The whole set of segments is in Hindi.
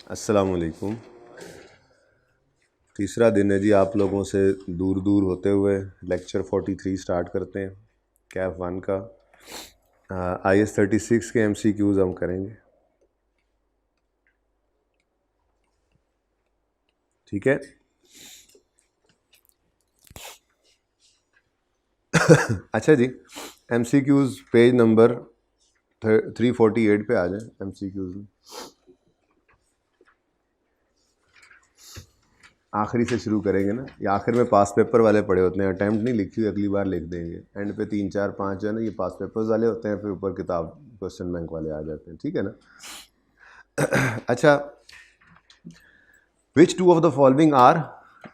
अस्सलाम वालेकुम। तीसरा दिन है जी आप लोगों से दूर दूर होते हुए लेक्चर 43 स्टार्ट करते हैं कैफ 1 का। IS 36 के MCQs हम करेंगे, ठीक है। अच्छा जी, MCQs पेज नंबर 348 पे आ जाए। MCQs में आखिरी से शुरू करेंगे ना, ये आखिर में पास पेपर वाले पड़े होते हैं। अटैम्प्ट नहीं लिखी हुई, अगली बार लिख देंगे। एंड पे 3 4 5 जो है ना, ये पास पेपर्स वाले होते हैं, फिर ऊपर किताब क्वेश्चन बैंक वाले आ जाते हैं, ठीक है ना। अच्छा, which two of the following are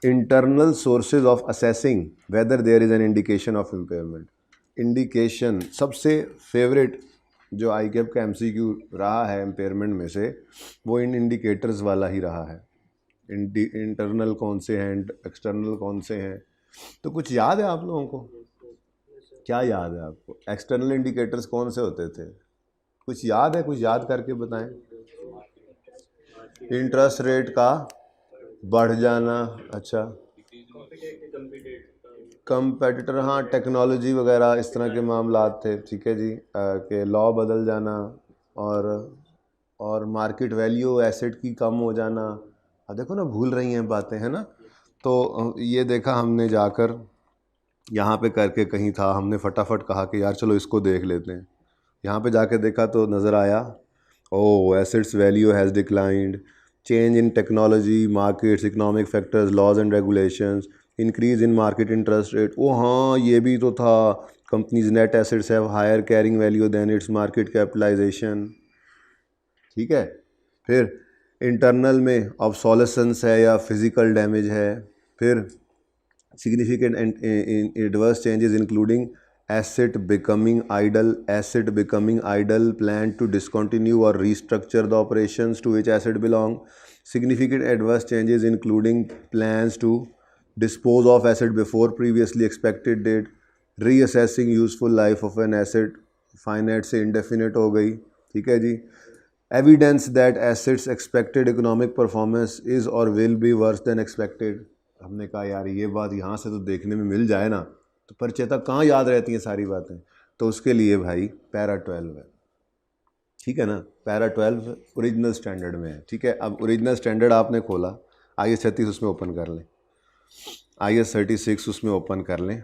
internal sources of assessing whether there is an indication of impairment? Indication सबसे फेवरेट जो आई कैप का MCQ रहा है इम्पेयरमेंट में से, वो इन इंडिकेटर्स वाला ही रहा है। इंटरनल कौन से हैं, एक्सटर्नल कौन से हैं, तो कुछ याद है आप लोगों को? क्या याद है आपको? एक्सटर्नल इंडिकेटर्स कौन से होते थे? कुछ याद है? कुछ याद करके बताएं। इंटरेस्ट रेट का बढ़ जाना, अच्छा, कंपेटिटर, हाँ, टेक्नोलॉजी वगैरह इस तरह के मामलात थे, ठीक है जी। कि लॉ बदल जाना और मार्केट वैल्यू एसेट की कम हो जाना। देखो ना, भूल रही हैं बातें, है ना। तो ये देखा हमने जाकर यहाँ पे करके कहीं था, हमने फटाफट कहा कि यार चलो इसको देख लेते हैं। यहाँ पे जाके देखा तो नज़र आया, oh assets value has declined, change in technology, markets, economic factors, laws and regulations, increase in market interest rate. Oh हाँ, ये भी तो था, companies net assets have higher carrying value than its market capitalization, ठीक है। फिर इंटरनल में ऑब्सोलेसेंस है या फिजिकल डैमेज है। फिर significant and adverse changes including asset becoming idle, plan to discontinue or restructure the operations to which asset belong, significant adverse changes including plans to dispose of asset before previously expected date, reassessing useful life of an asset, finite से indefinite हो गई, ठीक है जी। Evidence that assets expected economic performance is or will be worse than expected। हमने कहा यार ये बात यहाँ से तो देखने में मिल जाए ना, तो परिचयता कहाँ याद रहती हैं सारी बातें। तो उसके लिए भाई पैरा 12 है, ठीक है ना। पैरा 12 ओरिजिनल स्टैंडर्ड में है, ठीक है। अब ओरिजिनल स्टैंडर्ड आपने खोला, IS 36 उसमें ओपन कर लें, IS 36 उसमें ओपन कर लें।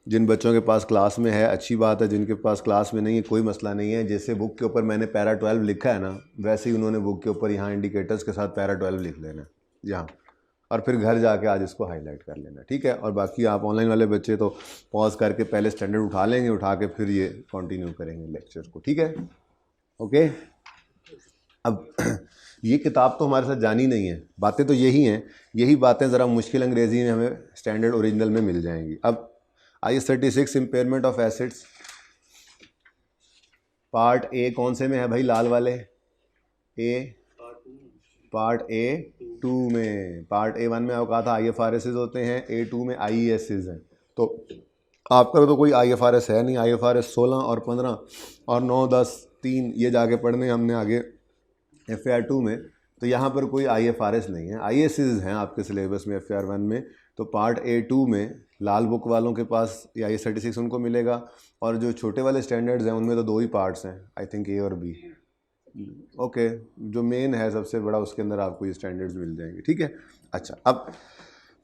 जिन बच्चों के पास क्लास में है अच्छी बात है, जिनके पास क्लास में नहीं है कोई मसला नहीं है। जैसे बुक के ऊपर मैंने पैरा 12 लिखा है ना, वैसे ही उन्होंने बुक के ऊपर यहाँ इंडिकेटर्स के साथ पैरा 12 लिख लेना यहाँ, और फिर घर जाके आज इसको हाईलाइट कर लेना, ठीक है। और बाकी आप ऑनलाइन वाले बच्चे तो पॉज करके पहले स्टैंडर्ड उठा लेंगे, उठा के फिर ये कंटिन्यू करेंगे लेक्चर को, ठीक है, ओके। अब ये किताब तो हमारे साथ जानी नहीं है, बातें तो यही हैं, यही बातें ज़रा मुश्किल अंग्रेज़ी में हमें स्टैंडर्ड ओरिजिनल में मिल जाएंगी। अब IS 36 impairment of assets, part A कौन से में है भाई? लाल वाले ए, पार्ट A2 में। पार्ट A1 में आपको कहा था IFRS होते हैं, A2 में IES हैं। तो आपका तो कोई IFRS है नहीं, IFRS 16 और 15 और 9 10 3 ये जाके पढ़ने हमने आगे FAR2 में। तो यहाँ पर कोई IFRS नहीं है, IES हैं आपके सिलेबस में FAR1 में। तो पार्ट A2 में लाल बुक वालों के पास ये IS 36 उनको मिलेगा, और जो छोटे वाले स्टैंडर्ड्स हैं उनमें तो 2 ही पार्ट्स हैं, आई थिंक A और B, ओके। जो मेन है सबसे बड़ा, उसके अंदर आपको ये स्टैंडर्ड्स मिल जाएंगे, ठीक है। अच्छा, अब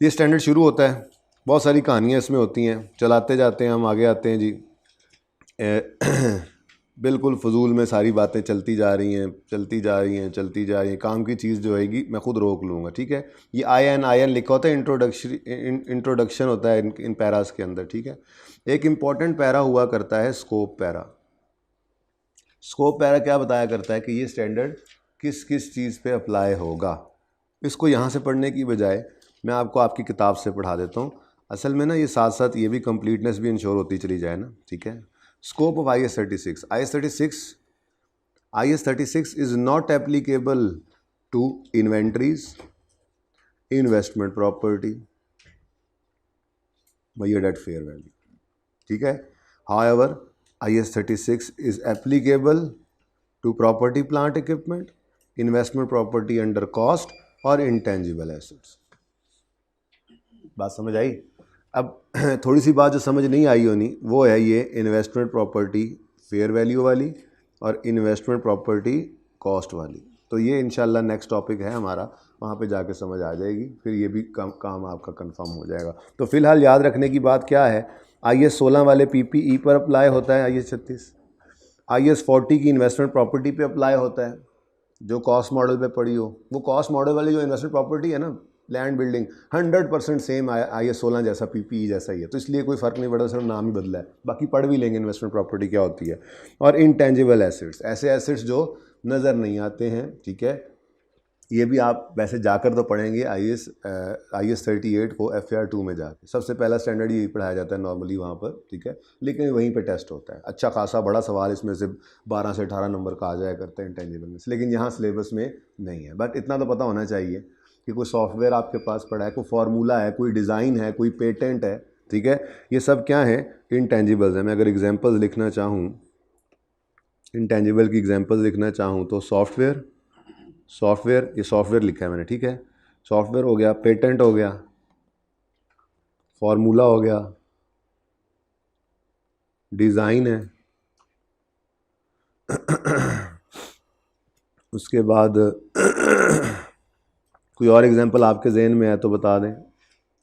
ये स्टैंडर्ड शुरू होता है, बहुत सारी कहानियाँ इसमें होती हैं, चलाते जाते हैं हम, आगे आते हैं जी। बिल्कुल फजूल में सारी बातें चलती जा रही हैं, चलती जा रही हैं, चलती जा रही हैं। काम की चीज़ जो होगी मैं खुद रोक लूँगा, ठीक है। ये IN लिखा होता है, इंट्रोडक्शन होता है इन पैरास के अंदर, ठीक है। एक इम्पॉर्टेंट पैरा हुआ करता है स्कोप पैरा। स्कोप पैरा क्या बताया करता है कि ये स्टैंडर्ड किस किस चीज़ पे अप्लाई होगा। इसको यहाँ से पढ़ने की बजाय मैं आपको आपकी किताब से पढ़ा देता हूँ। असल में ना ये साथ साथ ये भी कंप्लीटनेस भी इंश्योर होती चली जाए ना, ठीक है। Scope of IS 36, IS 36 is not applicable to inventories, investment property, buyer at fair value, ठीक है। However, IS 36 is applicable to property, plant, equipment, investment property under cost और इंटेंजिबल एसेट्स। बात समझ आई? अब थोड़ी सी बात जो समझ नहीं आई होनी वो है ये इन्वेस्टमेंट प्रॉपर्टी फेयर वैल्यू वाली और इन्वेस्टमेंट प्रॉपर्टी कॉस्ट वाली। तो ये इंशाल्लाह नेक्स्ट टॉपिक है हमारा, वहाँ पे जाके समझ आ जाएगी, फिर ये भी काम आपका कंफर्म हो जाएगा। तो फिलहाल याद रखने की बात क्या है, IAS 16 वाले PPE पर अप्लाई होता है, IAS 36, IAS 40 की इन्वेस्टमेंट प्रॉपर्टी पे अप्लाई होता है जो कॉस्ट मॉडल पे पड़ी हो। वो कॉस्ट मॉडल वाली जो इन्वेस्टमेंट प्रॉपर्टी है ना, लैंड बिल्डिंग, 100% सेम IAS 16 जैसा PPE जैसा ही है, तो इसलिए कोई फ़र्क नहीं पड़ता, सिर्फ नाम ही बदला है, बाकी पढ़ भी लेंगे इन्वेस्टमेंट प्रॉपर्टी क्या होती है। और इंटेंजिबल एसेट्स, ऐसे एसेट्स जो नज़र नहीं आते हैं, ठीक है, ये भी आप वैसे जाकर तो पढ़ेंगे IAS 38 को FAR 2 में जाके। सबसे पहला स्टैंडर्ड यही पढ़ाया जाता है नॉर्मली वहाँ पर, ठीक है, लेकिन वहीं पे टेस्ट होता है। अच्छा खासा बड़ा सवाल इसमें से 12 से 18 नंबर का आ जाया करते हैं इंटेंजिबल में से, लेकिन यहाँ सिलेबस में नहीं है। बट इतना तो पता होना चाहिए कि कोई सॉफ्टवेयर आपके पास पड़ा है, कोई फार्मूला है, कोई डिज़ाइन है, कोई पेटेंट है, ठीक है, ये सब क्या है, इंटेंजिबल्स है। मैं अगर एग्जाम्पल्स लिखना चाहूँ, इंटेंजिबल की एग्जाम्पल्स लिखना चाहूँ तो सॉफ्टवेयर, ये सॉफ्टवेयर लिखा है मैंने, ठीक है, सॉफ्टवेयर हो गया, पेटेंट हो गया, फार्मूला हो गया, डिज़ाइन है, उसके बाद कोई और एग्जांपल आपके जहन में है तो बता दें,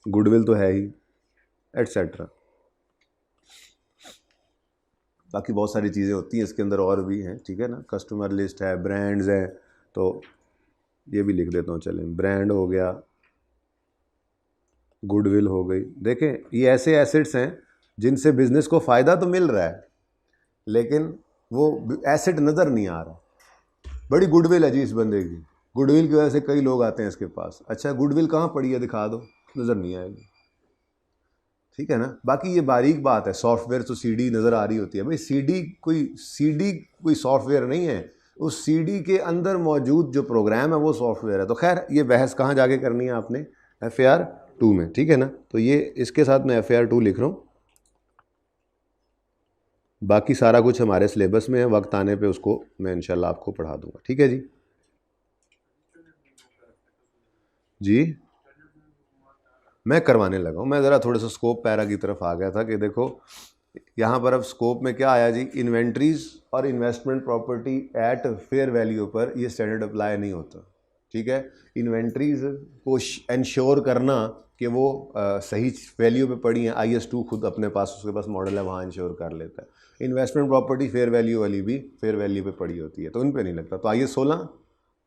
गुडविल तो है ही, एटसेट्रा। बाकी बहुत सारी चीज़ें होती हैं इसके अंदर और भी हैं, ठीक है ना, कस्टमर लिस्ट है, ब्रांड्स हैं, तो ये भी लिख देता हूँ, चलें, ब्रांड हो गया, गुडविल हो गई। देखें ये ऐसे एसेट्स हैं जिनसे बिज़नेस को फ़ायदा तो मिल रहा है, लेकिन वो एसेट नज़र नहीं आ रहा। बड़ी गुडविल है जी इस बंदे की, गुडविल की वजह से कई लोग आते हैं इसके पास, अच्छा गुडविल कहाँ पड़ी है दिखा दो, नज़र नहीं आएगी, ठीक है ना। बाकी ये बारीक बात है, सॉफ्टवेयर तो CD नज़र आ रही होती है भाई, CD कोई सॉफ्टवेयर नहीं है, उस CD के अंदर मौजूद जो प्रोग्राम है वो सॉफ्टवेयर है। तो खैर ये बहस कहाँ जाके करनी है आपने, FAR 2 में, ठीक है ना। तो ये इसके साथ मैं FAR 2 लिख रहा हूँ, बाकी सारा कुछ हमारे सिलेबस में है, वक्त आने पे उसको मैं इंशाल्लाह आपको पढ़ा दूंगा, ठीक है जी। जी मैं करवाने लगा हूँ, मैं ज़रा थोड़ा सा स्कोप पैरा की तरफ आ गया था कि देखो यहाँ पर अब स्कोप में क्या आया जी, इन्वेंट्रीज और investment property at fair value पर ये स्टैंडर्ड अप्लाई नहीं होता, ठीक है। इन्वेंट्रीज को इंश्योर करना कि वो सही वैल्यू पे पड़ी हैं, IAS 2 खुद अपने पास, उसके पास मॉडल है, वहाँ इंश्योर कर लेता है। इन्वेस्टमेंट प्रॉपर्टी फेयर वैल्यू वाली भी फेयर वैल्यू पे पड़ी होती है, तो उन पे नहीं लगता। तो IAS 16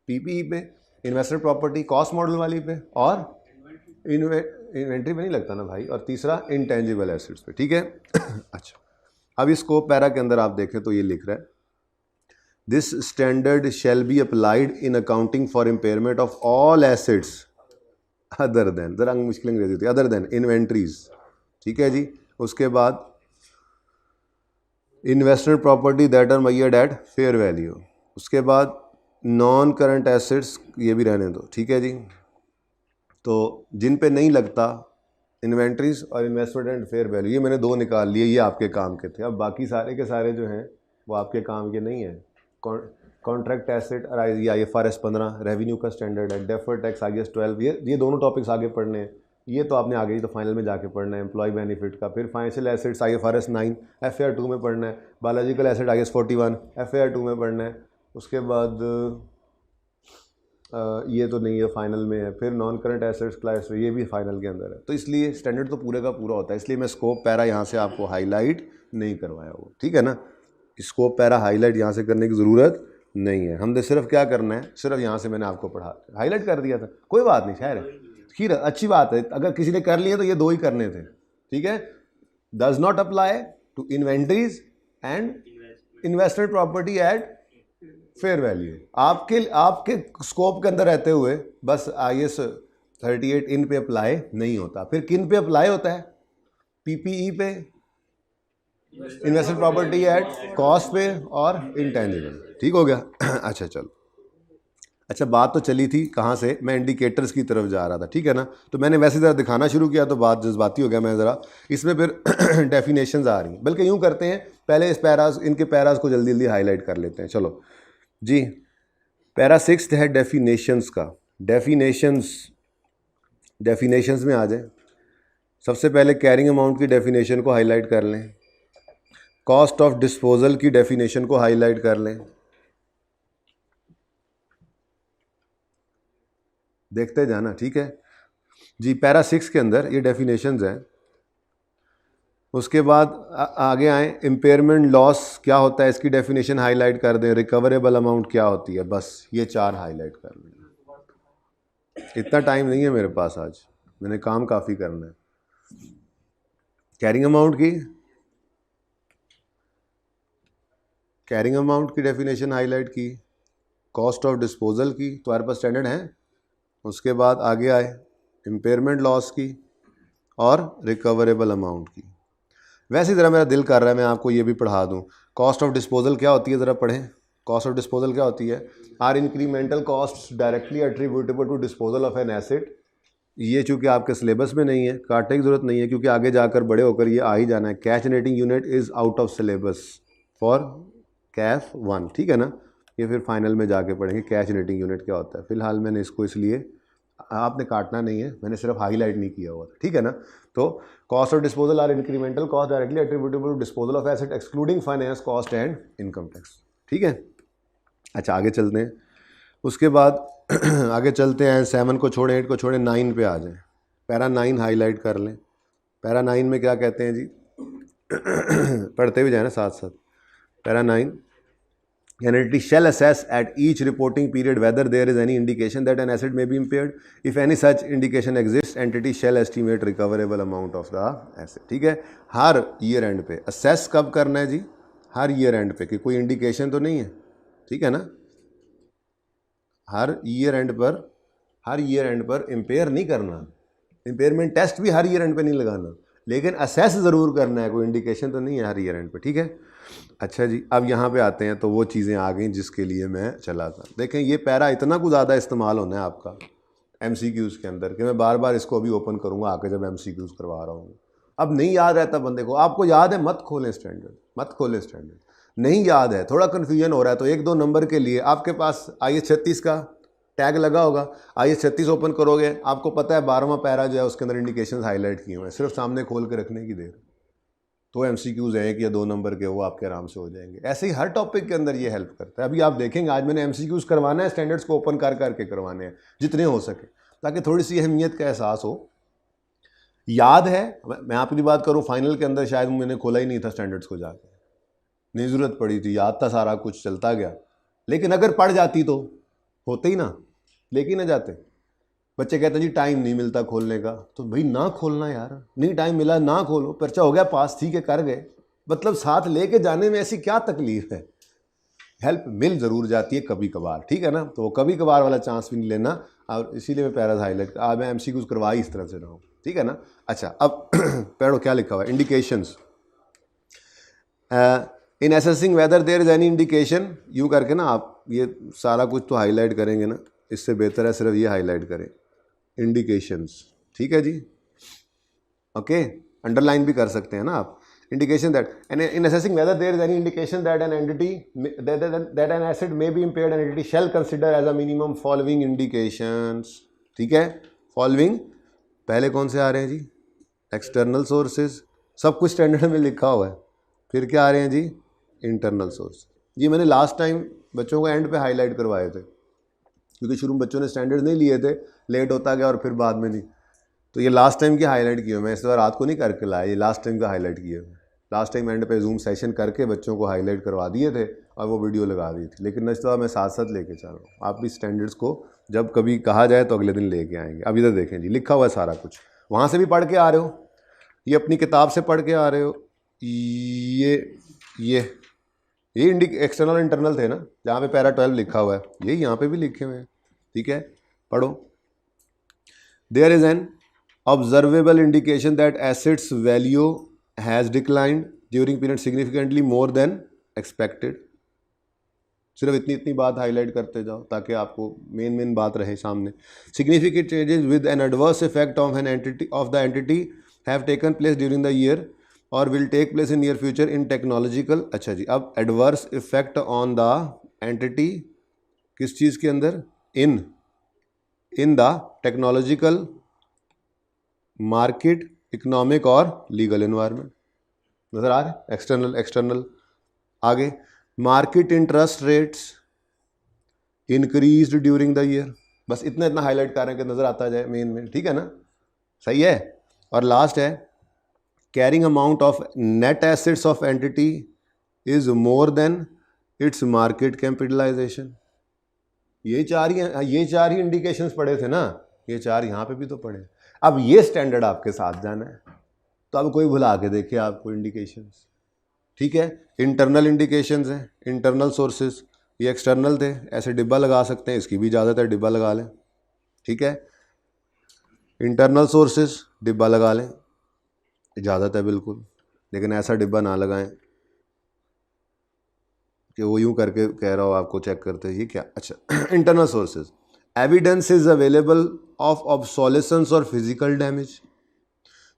PPE पे, इन्वेस्टमेंट प्रॉपर्टी कॉस्ट मॉडल वाली पे, और इन्वेंट्री पे नहीं लगता ना भाई, और तीसरा इंटेंजिबल एसेट्स पे, ठीक है। अच्छा अब इस स्कोप पैरा के अंदर आप देखें तो ये लिख रहा है, this standard shall be applied in accounting for impairment of all assets other than, जरा मुश्किल अंग्रेजी होती है, अदर देन इन्वेंट्रीज, ठीक है जी। उसके बाद investment property that are measured at fair value, उसके बाद नॉन करंट एसेट्स, ये भी रहने दो, ठीक है जी। तो जिन पे नहीं लगता इन्वेंट्रीज और इन्वेस्टमेंट एंड फेयर वैल्यू, ये मैंने 2 निकाल लिए, ये आपके काम के थे। अब बाकी सारे के सारे जो हैं वो आपके काम के नहीं हैं। कॉन्ट्रैक्ट एसेट ये IFRS 15 रेवेन्यू का स्टैंडर्ड है, डेफर्ड टैक्स IAS 12, ये दोनों टॉपिक्स आगे पढ़ने हैं, ये तो आपने आगे ही तो फाइनल में जाके पढ़ना है, एम्प्लॉय बेनिफिट का। फिर फाइनेंशियल एसेट्स IFRS 9 FAR 2 में पढ़ना है, बायोलॉजिकल एसेट IAS 41 FAR 2 में पढ़ना है। उसके बाद ये तो नहीं है, फाइनल में है। फिर नॉन करंट एसेट्स क्लास, ये भी फाइनल के अंदर है। तो इसलिए स्टैंडर्ड तो पूरे का पूरा होता है, इसलिए मैं स्कोप पैरा यहाँ से आपको हाईलाइट नहीं करवाया वो, ठीक है ना। स्कोप पैरा हाईलाइट यहाँ से करने की ज़रूरत नहीं है, हमने सिर्फ क्या करना है, सिर्फ यहाँ से मैंने आपको पढ़ा हाईलाइट कर दिया था, कोई बात नहीं, खैर खीर अच्छी बात है। अगर किसी ने कर लिए तो ये 2 ही करने थे, ठीक है। Does not apply to inventories and investment property at fair value, आपके स्कोप के अंदर रहते हुए बस IAS 38 इन पे अप्लाई नहीं होता। फिर किन पे अप्लाई होता है, PPE पे, इन्वेस्टमेंट प्रॉपर्टी एट कॉस्ट पे, और इंटेंजिबल, ठीक हो गया। अच्छा चलो, अच्छा बात तो चली थी कहाँ से, मैं इंडिकेटर्स की तरफ जा रहा था, ठीक है ना। तो मैंने वैसे ज़रा दिखाना शुरू किया तो बात जज्बाती हो गया मैं ज़रा, इसमें फिर डेफिनेशंस आ रही हैं। बल्कि यूँ करते हैं, पहले इस पैराज, इनके पैराज को जल्दी जल्दी हाईलाइट कर लेते हैं। चलो जी, पैरा 6 है डेफिनेशंस का। डेफिनेशंस में आ जाए। सबसे पहले कैरिंग अमाउंट की डेफिनेशन को हाईलाइट कर लें, कॉस्ट ऑफ डिस्पोजल की डेफिनेशन को हाईलाइट कर लें। देखते जाना, ठीक है जी। पैरा 6 के अंदर ये डेफिनेशंस हैं। उसके बाद आगे आए, इम्पेयरमेंट लॉस क्या होता है इसकी डेफिनेशन हाईलाइट कर दें, रिकवरेबल अमाउंट क्या होती है, बस ये 4 हाईलाइट कर लें। इतना टाइम नहीं है मेरे पास आज, मैंने काम काफ़ी करना है। कैरिंग अमाउंट की डेफिनेशन हाईलाइट की, कॉस्ट ऑफ डिस्पोजल की, तुम्हारे पास स्टैंडर्ड है। उसके बाद आगे आए इम्पेयरमेंट लॉस की और रिकवरेबल अमाउंट की। वैसे ज़रा मेरा दिल कर रहा है मैं आपको ये भी पढ़ा दूं। कॉस्ट ऑफ डिस्पोजल क्या होती है, ज़रा पढ़ें। कॉस्ट ऑफ डिस्पोजल क्या होती है? Are incremental cost directly attributable to disposal of an asset. ये चूँकि आपके सिलेबस में नहीं है, काटने की ज़रूरत नहीं है, क्योंकि आगे जाकर बड़े होकर ये आ ही जाना है। Cash generating unit is out of syllabus for Kaif 1, ठीक है ना। ये फिर फाइनल में जाके पढ़ेंगे कैश जनरेटिंग यूनिट क्या होता है। फिलहाल मैंने इसको इसलिए, आपने काटना नहीं है, मैंने सिर्फ हाईलाइट नहीं किया हुआ, ठीक है ना। तो cost of disposal are incremental cost directly attributable to disposal of asset excluding finance cost and income tax, ठीक है। अच्छा आगे चलते हैं। उसके बाद आगे चलते हैं, 7 को छोड़ें, 8 को छोड़ें, 9 पे आ जाएं। पैरा 9 हाईलाइट कर लें। पैरा 9 में क्या कहते हैं जी पढ़ते भी जाए ना साथ साथ। Para 9, an entity shall assess at each reporting period whether there is any indication that an asset may be impaired. If any such indication exists, entity shall estimate recoverable amount of the asset, ठीक है। हर ईयर एंड पे assess कब करना है जी? हर ईयर एंड पे, कि कोई इंडिकेशन तो नहीं है, ठीक है ना। हर ईयर एंड पर इम्पेयर नहीं करना, इम्पेयरमेंट टेस्ट भी हर ईयर एंड पे नहीं लगाना, लेकिन असेस ज़रूर करना है, कोई इंडिकेशन तो नहीं है हर ईयर एंड पे, ठीक है। अच्छा जी, अब यहाँ पे आते हैं, तो वो चीज़ें आ गई जिसके लिए मैं चला था। देखें ये पैरा इतना कुछ ज़्यादा इस्तेमाल होना है आपका MCQs के अंदर कि मैं बार बार इसको अभी ओपन करूँगा आके जब MCQs करवा रहा हूँ। अब नहीं याद रहता बंदे को, आपको याद है मत खोलें स्टैंडर्ड, नहीं याद है, थोड़ा कन्फ्यूजन हो रहा है, तो 1-2 नंबर के लिए आपके पास IS 36 का टैग लगा होगा। IS 36 ओपन करोगे, आपको पता है 12वां पैरा जो है उसके अंदर इंडिकेशंस हाईलाइट किए हुए हैं, सिर्फ सामने खोल के रखने की देर। तो MCQs हैं कि या 2 नंबर के, वो आपके आराम से हो जाएंगे। ऐसे ही हर टॉपिक के अंदर ये हेल्प करता है। अभी आप देखेंगे आज मैंने MCQs करवाना है, स्टैंडर्ड्स को ओपन करके करवाने हैं जितने हो सके, ताकि थोड़ी सी अहमियत का एहसास हो। याद है, मैं आपकी बात करूँ, फाइनल के अंदर शायद मैंने खोला ही नहीं था स्टैंडर्ड्स को, जाके नहीं ज़रूरत पड़ी थी, याद था सारा कुछ, चलता गया। लेकिन अगर पढ़ जाती तो होते ही ना, लेके ना जाते। बच्चे कहते हैं जी टाइम नहीं मिलता खोलने का, तो भाई ना खोलना यार, नहीं टाइम मिला ना खोलो, पर्चा हो गया पास, ठीक है कर गए, मतलब साथ लेके जाने में ऐसी क्या तकलीफ है। हेल्प मिल ज़रूर जाती है कभी कभार, ठीक है ना, तो वो कभी कभार वाला चांस भी नहीं लेना, और इसीलिए मैं पैराज हाईलाइट आज मैं MCQs करवाई इस तरह से रहा हूँ, ठीक है ना। अच्छा अब पढ़ो क्या लिखा हुआ है, indications in assessing whether there is any indication, यूँ करके ना आप ये सारा कुछ तो हाईलाइट करेंगे ना, इससे बेहतर है सिर्फ ये हाईलाइट करें, इंडिकेशंस, ठीक है जी। ओके, अंडरलाइन भी कर सकते हैं ना आप। Indication that in assessing whether there is any indication that an entity that an asset may be impaired, an entity shall consider as a minimum following indications, ठीक है। फॉलोइंग पहले कौन से आ रहे हैं जी? एक्सटर्नल सोर्सेज, सब कुछ स्टैंडर्ड में लिखा हुआ है। फिर क्या आ रहे हैं जी? Internal source. ये मैंने लास्ट टाइम बच्चों को एंड पे हाईलाइट करवाए थे, क्योंकि शुरू में बच्चों ने स्टैंडर्ड नहीं लिए थे, लेट होता गया और फिर बाद में नहीं, तो ये लास्ट टाइम की हाईलाइट किए मैं इस बार रात को नहीं करके लाया, ये लास्ट टाइम का हाईलाइट किए। लास्ट टाइम एंड पे जूम सेशन करके बच्चों को हाईलाइट करवा दिए थे और वो वीडियो लगा दी थी, लेकिन इस बार मैं साथ साथ लेके चल रहा हूँ। आप भी स्टैंडर्ड्स को जब कभी कहा जाए तो अगले दिन लेके आएंगे। अब इधर देखें जी, लिखा हुआ है सारा कुछ, वहाँ से भी पढ़ के आ रहे हो, ये अपनी किताब से पढ़ के आ रहे हो, ये एक्सटर्नल इंटरनल थे ना, जहाँ पे पैरा 12 लिखा हुआ है, ये यहाँ पे भी लिखे हुए हैं, ठीक है। पढ़ो, there is an observable indication that assets value has declined during period significantly more than expected. सिर्फ इतनी बात हाईलाइट करते जाओ ताकि आपको मेन बात रहे सामने। Significant changes with an adverse effect of an entity of the entity have taken place during the year और will take place in near future in technological. अच्छा जी, अब adverse effect on the entity किस चीज़ के अंदर? In the technological, market, economic और लीगल एनवायरनमेंट। नजर आ रहे? एक्सटर्नल। आगे, market interest rates increased during the year. बस इतना हाईलाइट कर रहे हैं कि नजर आता जाए मेन, ठीक है ना? सही है। और लास्ट है, carrying amount of net assets of entity is more than its market capitalisation. ये चार ही इंडिकेशंस पढ़े थे ना, ये चार यहाँ पे भी तो पढ़े। अब ये स्टैंडर्ड आपके साथ जाना है, तो अब कोई भुला के देखे आपको इंडिकेशंस, ठीक है? इंटरनल इंडिकेशंस हैं, इंटरनल सोर्सेज, ये एक्सटर्नल थे, ऐसे डिब्बा लगा सकते हैं, इसकी भी ज़्यादातर डिब्बा लगा लें, ठीक है? इंटरनल सोर्सेज डिब्बा लगा लें, इजाज़त है बिल्कुल, लेकिन ऐसा डिब्बा ना लगाएं कि वो यूं करके कह रहा हो आपको चेक करते ये क्या। अच्छा, internal sources, evidence is available of obsolescence और physical damage,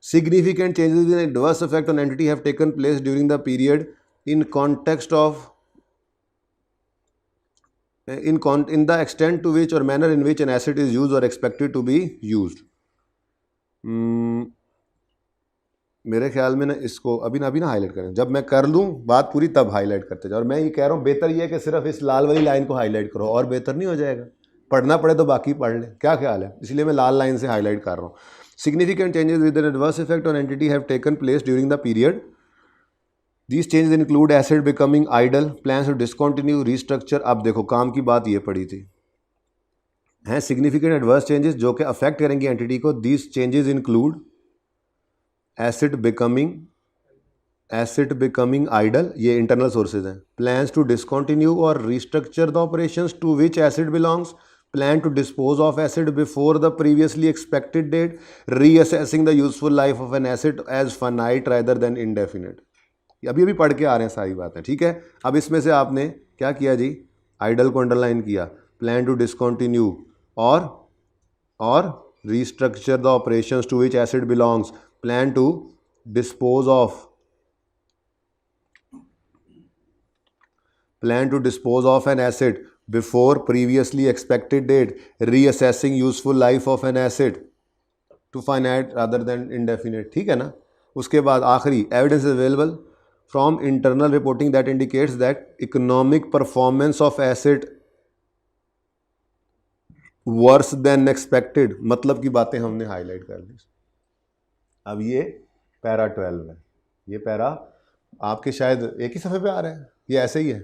significant changes in adverse effect on entity have taken place during the period in context of in the extent to which or manner in which an asset is used or expected to be used। मेरे ख्याल में ना इसको अभी ना हाईलाइट करें, जब मैं कर लूँ बात पूरी तब हाईलाइट करते जाओ। और मैं ये कह रहा हूँ बेहतर ये है कि सिर्फ इस लाल वाली लाइन को हाईलाइट करो, और बेहतर नहीं हो जाएगा? पढ़ना पड़े तो बाकी पढ़ लें, क्या ख्याल है? इसलिए मैं लाल लाइन से हाईलाइट कर रहा हूँ। Significant changes with an adverse effect on entity have taken place during the period. These changes include asset becoming idle, plans to discontinue, restructure। अब देखो काम की बात ये पड़ी थी, हैं significant adverse changes जो कि affect करेंगी एंटिटी को। These changes include asset becoming idle, ये internal sources हैं। Plans to discontinue or restructure the operations to which asset belongs, plan to dispose of asset before the previously expected date, reassessing the useful life of an asset as finite rather than indefinite। अभी पढ़ के आ रहे हैं सारी बातें, ठीक है? अब इसमें से आपने क्या किया जी? आइडल को अंडरलाइन किया, प्लान टू डिसकंटिन्यू और restructure the operations to which asset belongs, plan to dispose of an asset before previously expected date, reassessing useful life of an asset to finite rather than indefinite, ठीक है ना? उसके बाद आखिरी, evidence is available from internal reporting that indicates that economic performance of asset worse than expected। मतलब की बातें हमने हाईलाइट कर दी। अब ये पैरा 12 है, ये पैरा आपके शायद एक ही सफ़े पे आ रहा है, ये ऐसे ही है,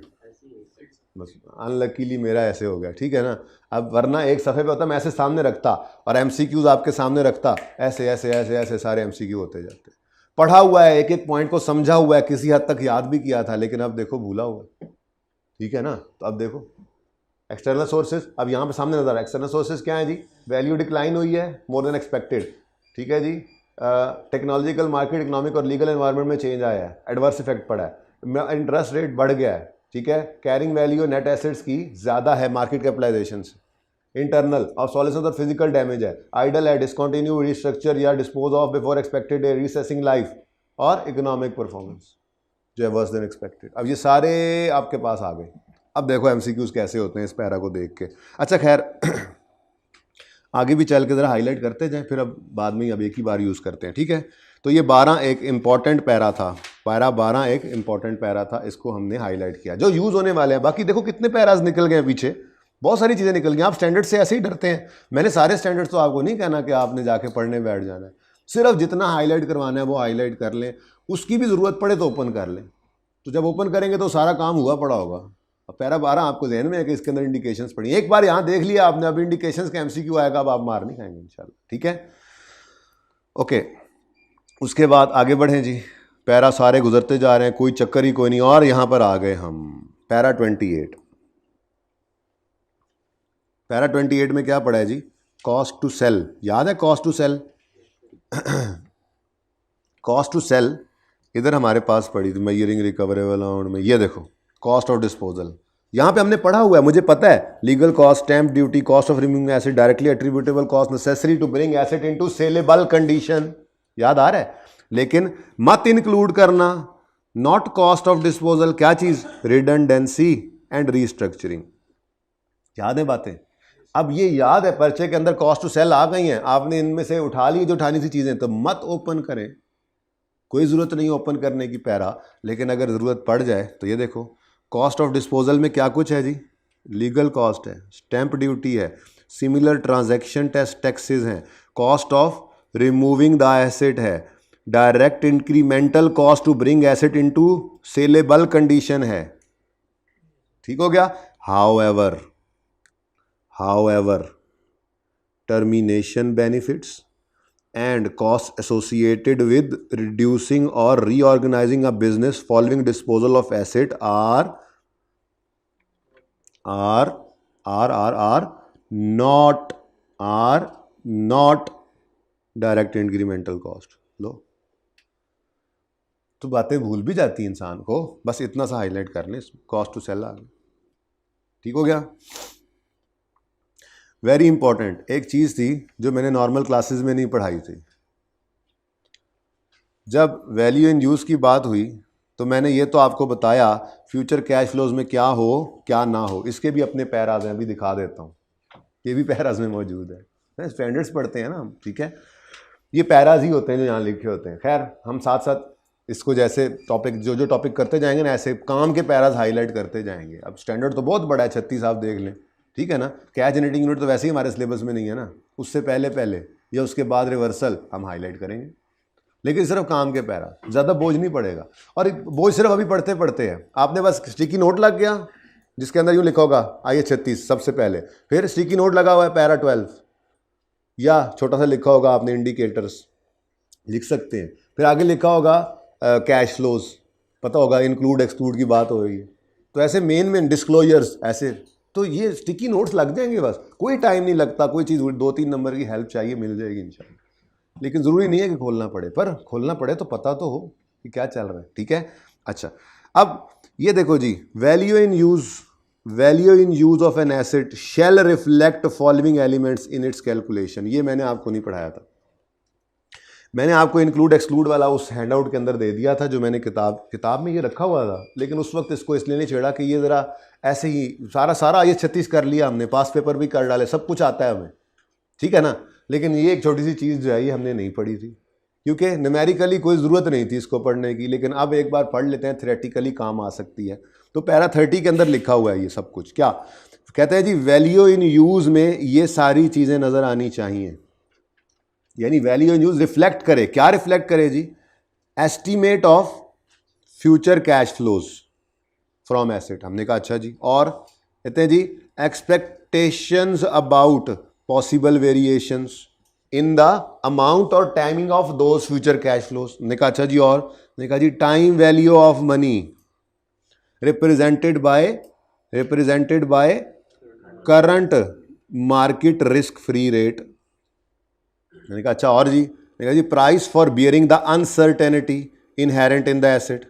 बस अनलकीली मेरा ऐसे हो गया, ठीक है ना? अब वरना एक सफ़े पे होता मैं ऐसे सामने रखता और एमसीक्यूज आपके सामने रखता, ऐसे ऐसे ऐसे ऐसे सारे एमसीक्यू होते जाते। पढ़ा हुआ है, एक एक पॉइंट को समझा हुआ है, किसी हद तक याद भी किया था, लेकिन अब देखो भूला हुआ है, ठीक है ना? तो अब देखो एक्सटर्नल सोर्सेज, अब यहाँ पे सामने नजर आ रहा है। एक्सटर्नल सोर्सेज क्या है जी? वैल्यू डिक्लाइन हुई है मोर देन एक्सपेक्टेड, ठीक है जी? टेक्नोलॉजिकल, मार्केट, इकोनॉमिक और लीगल एनवायरनमेंट में चेंज आया है, एडवर्स इफेक्ट पड़ा है, इंटरेस्ट रेट बढ़ गया है, ठीक है? कैरिंग वैल्यू नेट एसेट्स की ज़्यादा है मार्केट कैपिटलाइजेशन से। इंटरनल ऑब्सोलेसेंस और फिजिकल डैमेज है, आइडल है, डिसकंटिन्यू, रिस्ट्रक्चर या dispose of before expected, reassessing life, और इकोनॉमिक परफॉर्मेंस जो है वर्स देन एक्सपेक्टेड। अब ये सारे आपके पास आ गए। अब देखो एमसीक्यूज कैसे होते हैं इस पैरा को देख के। अच्छा खैर आगे भी चल के ज़रा हाईलाइट करते जाएँ, फिर अब बाद में अब एक ही बार यूज़ करते हैं, ठीक है? तो ये 12 एक इम्पॉर्टेंट पैरा था, पैरा 12 एक इम्पॉर्टेंट पैरा था, इसको हमने हाईलाइट किया जो यूज़ होने वाले हैं। बाकी देखो कितने पैराज निकल गए पीछे, बहुत सारी चीज़ें निकल गई। आप स्टैंडर्ड से ऐसे ही डरते हैं, मैंने सारे स्टैंडर्ड्स तो आपको नहीं कहना कि आपने जाके पढ़ने बैठ जाना है, सिर्फ जितना हाईलाइट करवाना है वो हाईलाइट कर लें, उसकी भी ज़रूरत पड़े तो ओपन कर लें, तो जब ओपन करेंगे तो सारा काम हुआ पड़ा होगा। अब पैरा 12 आपको ध्यान में है कि इसके अंदर इंडिकेशंस पड़ी, एक बार यहाँ देख लिया आपने, अब इंडिकेशंस का एमसीक्यू आएगा, अब आप मार नहीं खाएंगे इंशाल्लाह, ठीक है? ओके, उसके बाद आगे बढ़ें जी, पैरा सारे गुजरते जा रहे हैं, कोई चक्कर ही कोई नहीं। और यहाँ पर आ गए हम पैरा 28। पैरा 28 में क्या पड़ा है जी? कॉस्ट टू सेल, याद है cost to sell? Cost to sell इधर हमारे पास पड़ी थी मेजरिंग रिकवरेबल अमाउंट में, ये देखो कॉस्ट ऑफ डिस्पोजल, यहाँ पे हमने पढ़ा हुआ है, मुझे पता है, legal cost, stamp duty, cost of removing asset, directly attributable cost necessary to bring asset into saleable condition, याद आ रहा है? लेकिन मत इंक्लूड करना नॉट कॉस्ट ऑफ डिस्पोजल, क्या चीज? Redundancy and restructuring. याद है बातें? अब ये याद है, पर्चे के अंदर कॉस्ट टू सेल आ गई हैं, आपने इनमें से उठा ली जो उठानी थी चीज़ें, तो मत ओपन करें, कोई ज़रूरत नहीं ओपन करने की पैरा। लेकिन अगर ज़रूरत पड़ जाए तो ये देखो, कॉस्ट ऑफ डिस्पोजल में क्या कुछ है जी, लीगल कॉस्ट है, स्टैंप ड्यूटी है, सिमिलर ट्रांजैक्शन टैक्सेस हैं, cost of removing the asset है, direct incremental cost to bring asset into saleable condition है। ठीक हो गया? However, termination benefits and costs associated with reducing or reorganizing a business following disposal of asset are not direct incremental cost। लो, तो बातें भूल भी जाती इंसान को, बस इतना सा हाईलाइट कर लें, कॉस्ट टू सेल आ गया। ठीक हो गया? वेरी इंपॉर्टेंट एक चीज़ थी जो मैंने नॉर्मल क्लासेस में नहीं पढ़ाई थी। जब वैल्यू इन यूज़ की बात हुई तो मैंने ये तो आपको बताया फ्यूचर कैश फ्लोज में क्या हो क्या ना हो, इसके भी अपने पैराज हैं, अभी दिखा देता हूँ, ये भी पैराज में मौजूद है, स्टैंडर्ड्स पढ़ते हैं ना हम, ठीक है? ये पैराज ही होते हैं जो यहाँ लिखे होते हैं। खैर, हम साथ साथ इसको जैसे टॉपिक जो टॉपिक करते जाएंगे ना, ऐसे काम के पैराज हाईलाइट करते जाएंगे। अब स्टैंडर्ड तो बहुत बड़ा है, 36 आप देख लें, ठीक है ना? कैश जनरेटिंग यूनिट तो वैसे ही हमारे सिलेबस में नहीं है ना, उससे पहले या उसके बाद रिवर्सल हम हाईलाइट करेंगे, लेकिन सिर्फ काम के पैरा, ज़्यादा बोझ नहीं पड़ेगा। और बोझ सिर्फ अभी पढ़ते पढ़ते हैं, आपने बस स्टिकी नोट लग गया जिसके अंदर यूँ लिखा होगा IS-36 सबसे पहले, फिर स्टिकी नोट लगा हुआ है पैरा 12, या छोटा सा लिखा होगा आपने इंडिकेटर्स लिख सकते हैं, फिर आगे लिखा होगा कैश फ्लोज, पता होगा इंक्लूड एक्सक्लूड की बात हो रही है, तो ऐसे मेन डिस्क्लोजर्स ऐसे, तो ये स्टिकी नोट्स लग जाएंगे, बस कोई टाइम नहीं लगता, कोई चीज़ 2-3 नंबर की हेल्प चाहिए मिल जाएगी इंशाल्लाह। लेकिन ज़रूरी नहीं है कि खोलना पड़े, पर खोलना पड़े तो पता तो हो कि क्या चल रहा है, ठीक है? अच्छा, अब ये देखो जी, value in use of an asset shall reflect following elements in its calculation. ये मैंने आपको नहीं पढ़ाया था, मैंने आपको इंक्लूड एक्सक्लूड वाला उस हैंडआउट के अंदर दे दिया था जो मैंने किताब में ये रखा हुआ था, लेकिन उस वक्त इसको इसलिए नहीं छेड़ा कि ये ज़रा ऐसे ही सारा IS-36 कर लिया हमने, पास पेपर भी कर डाले, सब कुछ आता है हमें, ठीक है ना? लेकिन ये एक छोटी सी चीज़ जो है ये हमने नहीं पढ़ी थी, क्योंकि न्यूमेरिकली कोई ज़रूरत नहीं थी इसको पढ़ने की, लेकिन अब एक बार पढ़ लेते हैं, थ्योरेटिकली काम आ सकती है। तो पैरा 30 के अंदर लिखा हुआ है ये सब कुछ, क्या कहते हैं जी, वैल्यू इन यूज़ में ये सारी चीज़ें नज़र आनी चाहिए, यानी वैल्यू इन यूज़ रिफ्लेक्ट करे, क्या रिफ्लेक्ट करे जी? Estimate of future cash flows from asset, हमने कहा अच्छा जी, और कहते हैं जी expectations about possible variations in the amount और timing of those future cash flows, ने कहा अच्छा जी, और ने कहा जी time value of money represented by current market risk free rate, मैंने कहा अच्छा, और जी मैंने कहा जी price for bearing the uncertainty inherent in the asset,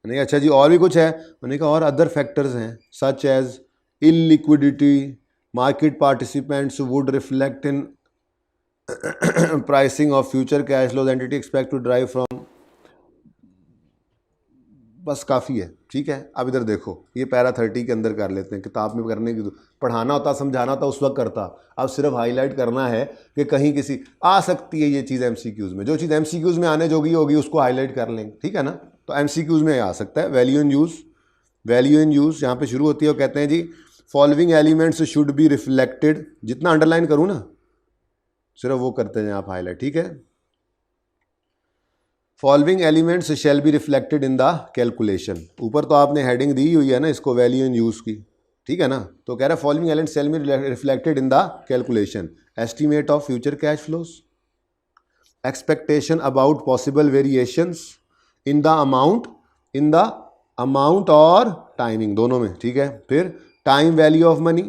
मैंने कहा अच्छा जी, और भी कुछ है? मैंने कहा और अदर फैक्टर्स हैं such as illiquidity, market participants would reflect in pricing of future cash flows entity expect to derive from, बस काफ़ी है, ठीक है? अब इधर देखो, ये पैरा 30 के अंदर कर लेते हैं, किताब में करने की पढ़ाना होता समझाना होता उस वक्त करता, अब सिर्फ हाईलाइट करना है कि कहीं किसी आ सकती है ये चीज़ MCQs में, जो चीज़ MCQs में आने जोगी होगी उसको हाईलाइट कर लेंगे, ठीक है ना? तो MCQs में आ सकता है वैल्यू इन यूज़ यहाँ पे शुरू होती है, वो कहते हैं जी following elements should be reflected, जितना अंडरलाइन करूँ ना सिर्फ वो करते हैं आप हाईलाइट, ठीक है? Following elements shall be reflected in the calculation, ऊपर तो आपने हेडिंग दी हुई है ना इसको वैल्यू इन यूज़ की, ठीक है ना? तो कह रहा है following elements shall be reflected in the calculation, estimate of future cash flows, expectation about possible variations in the amount और टाइमिंग, दोनों में, ठीक है? फिर time value of money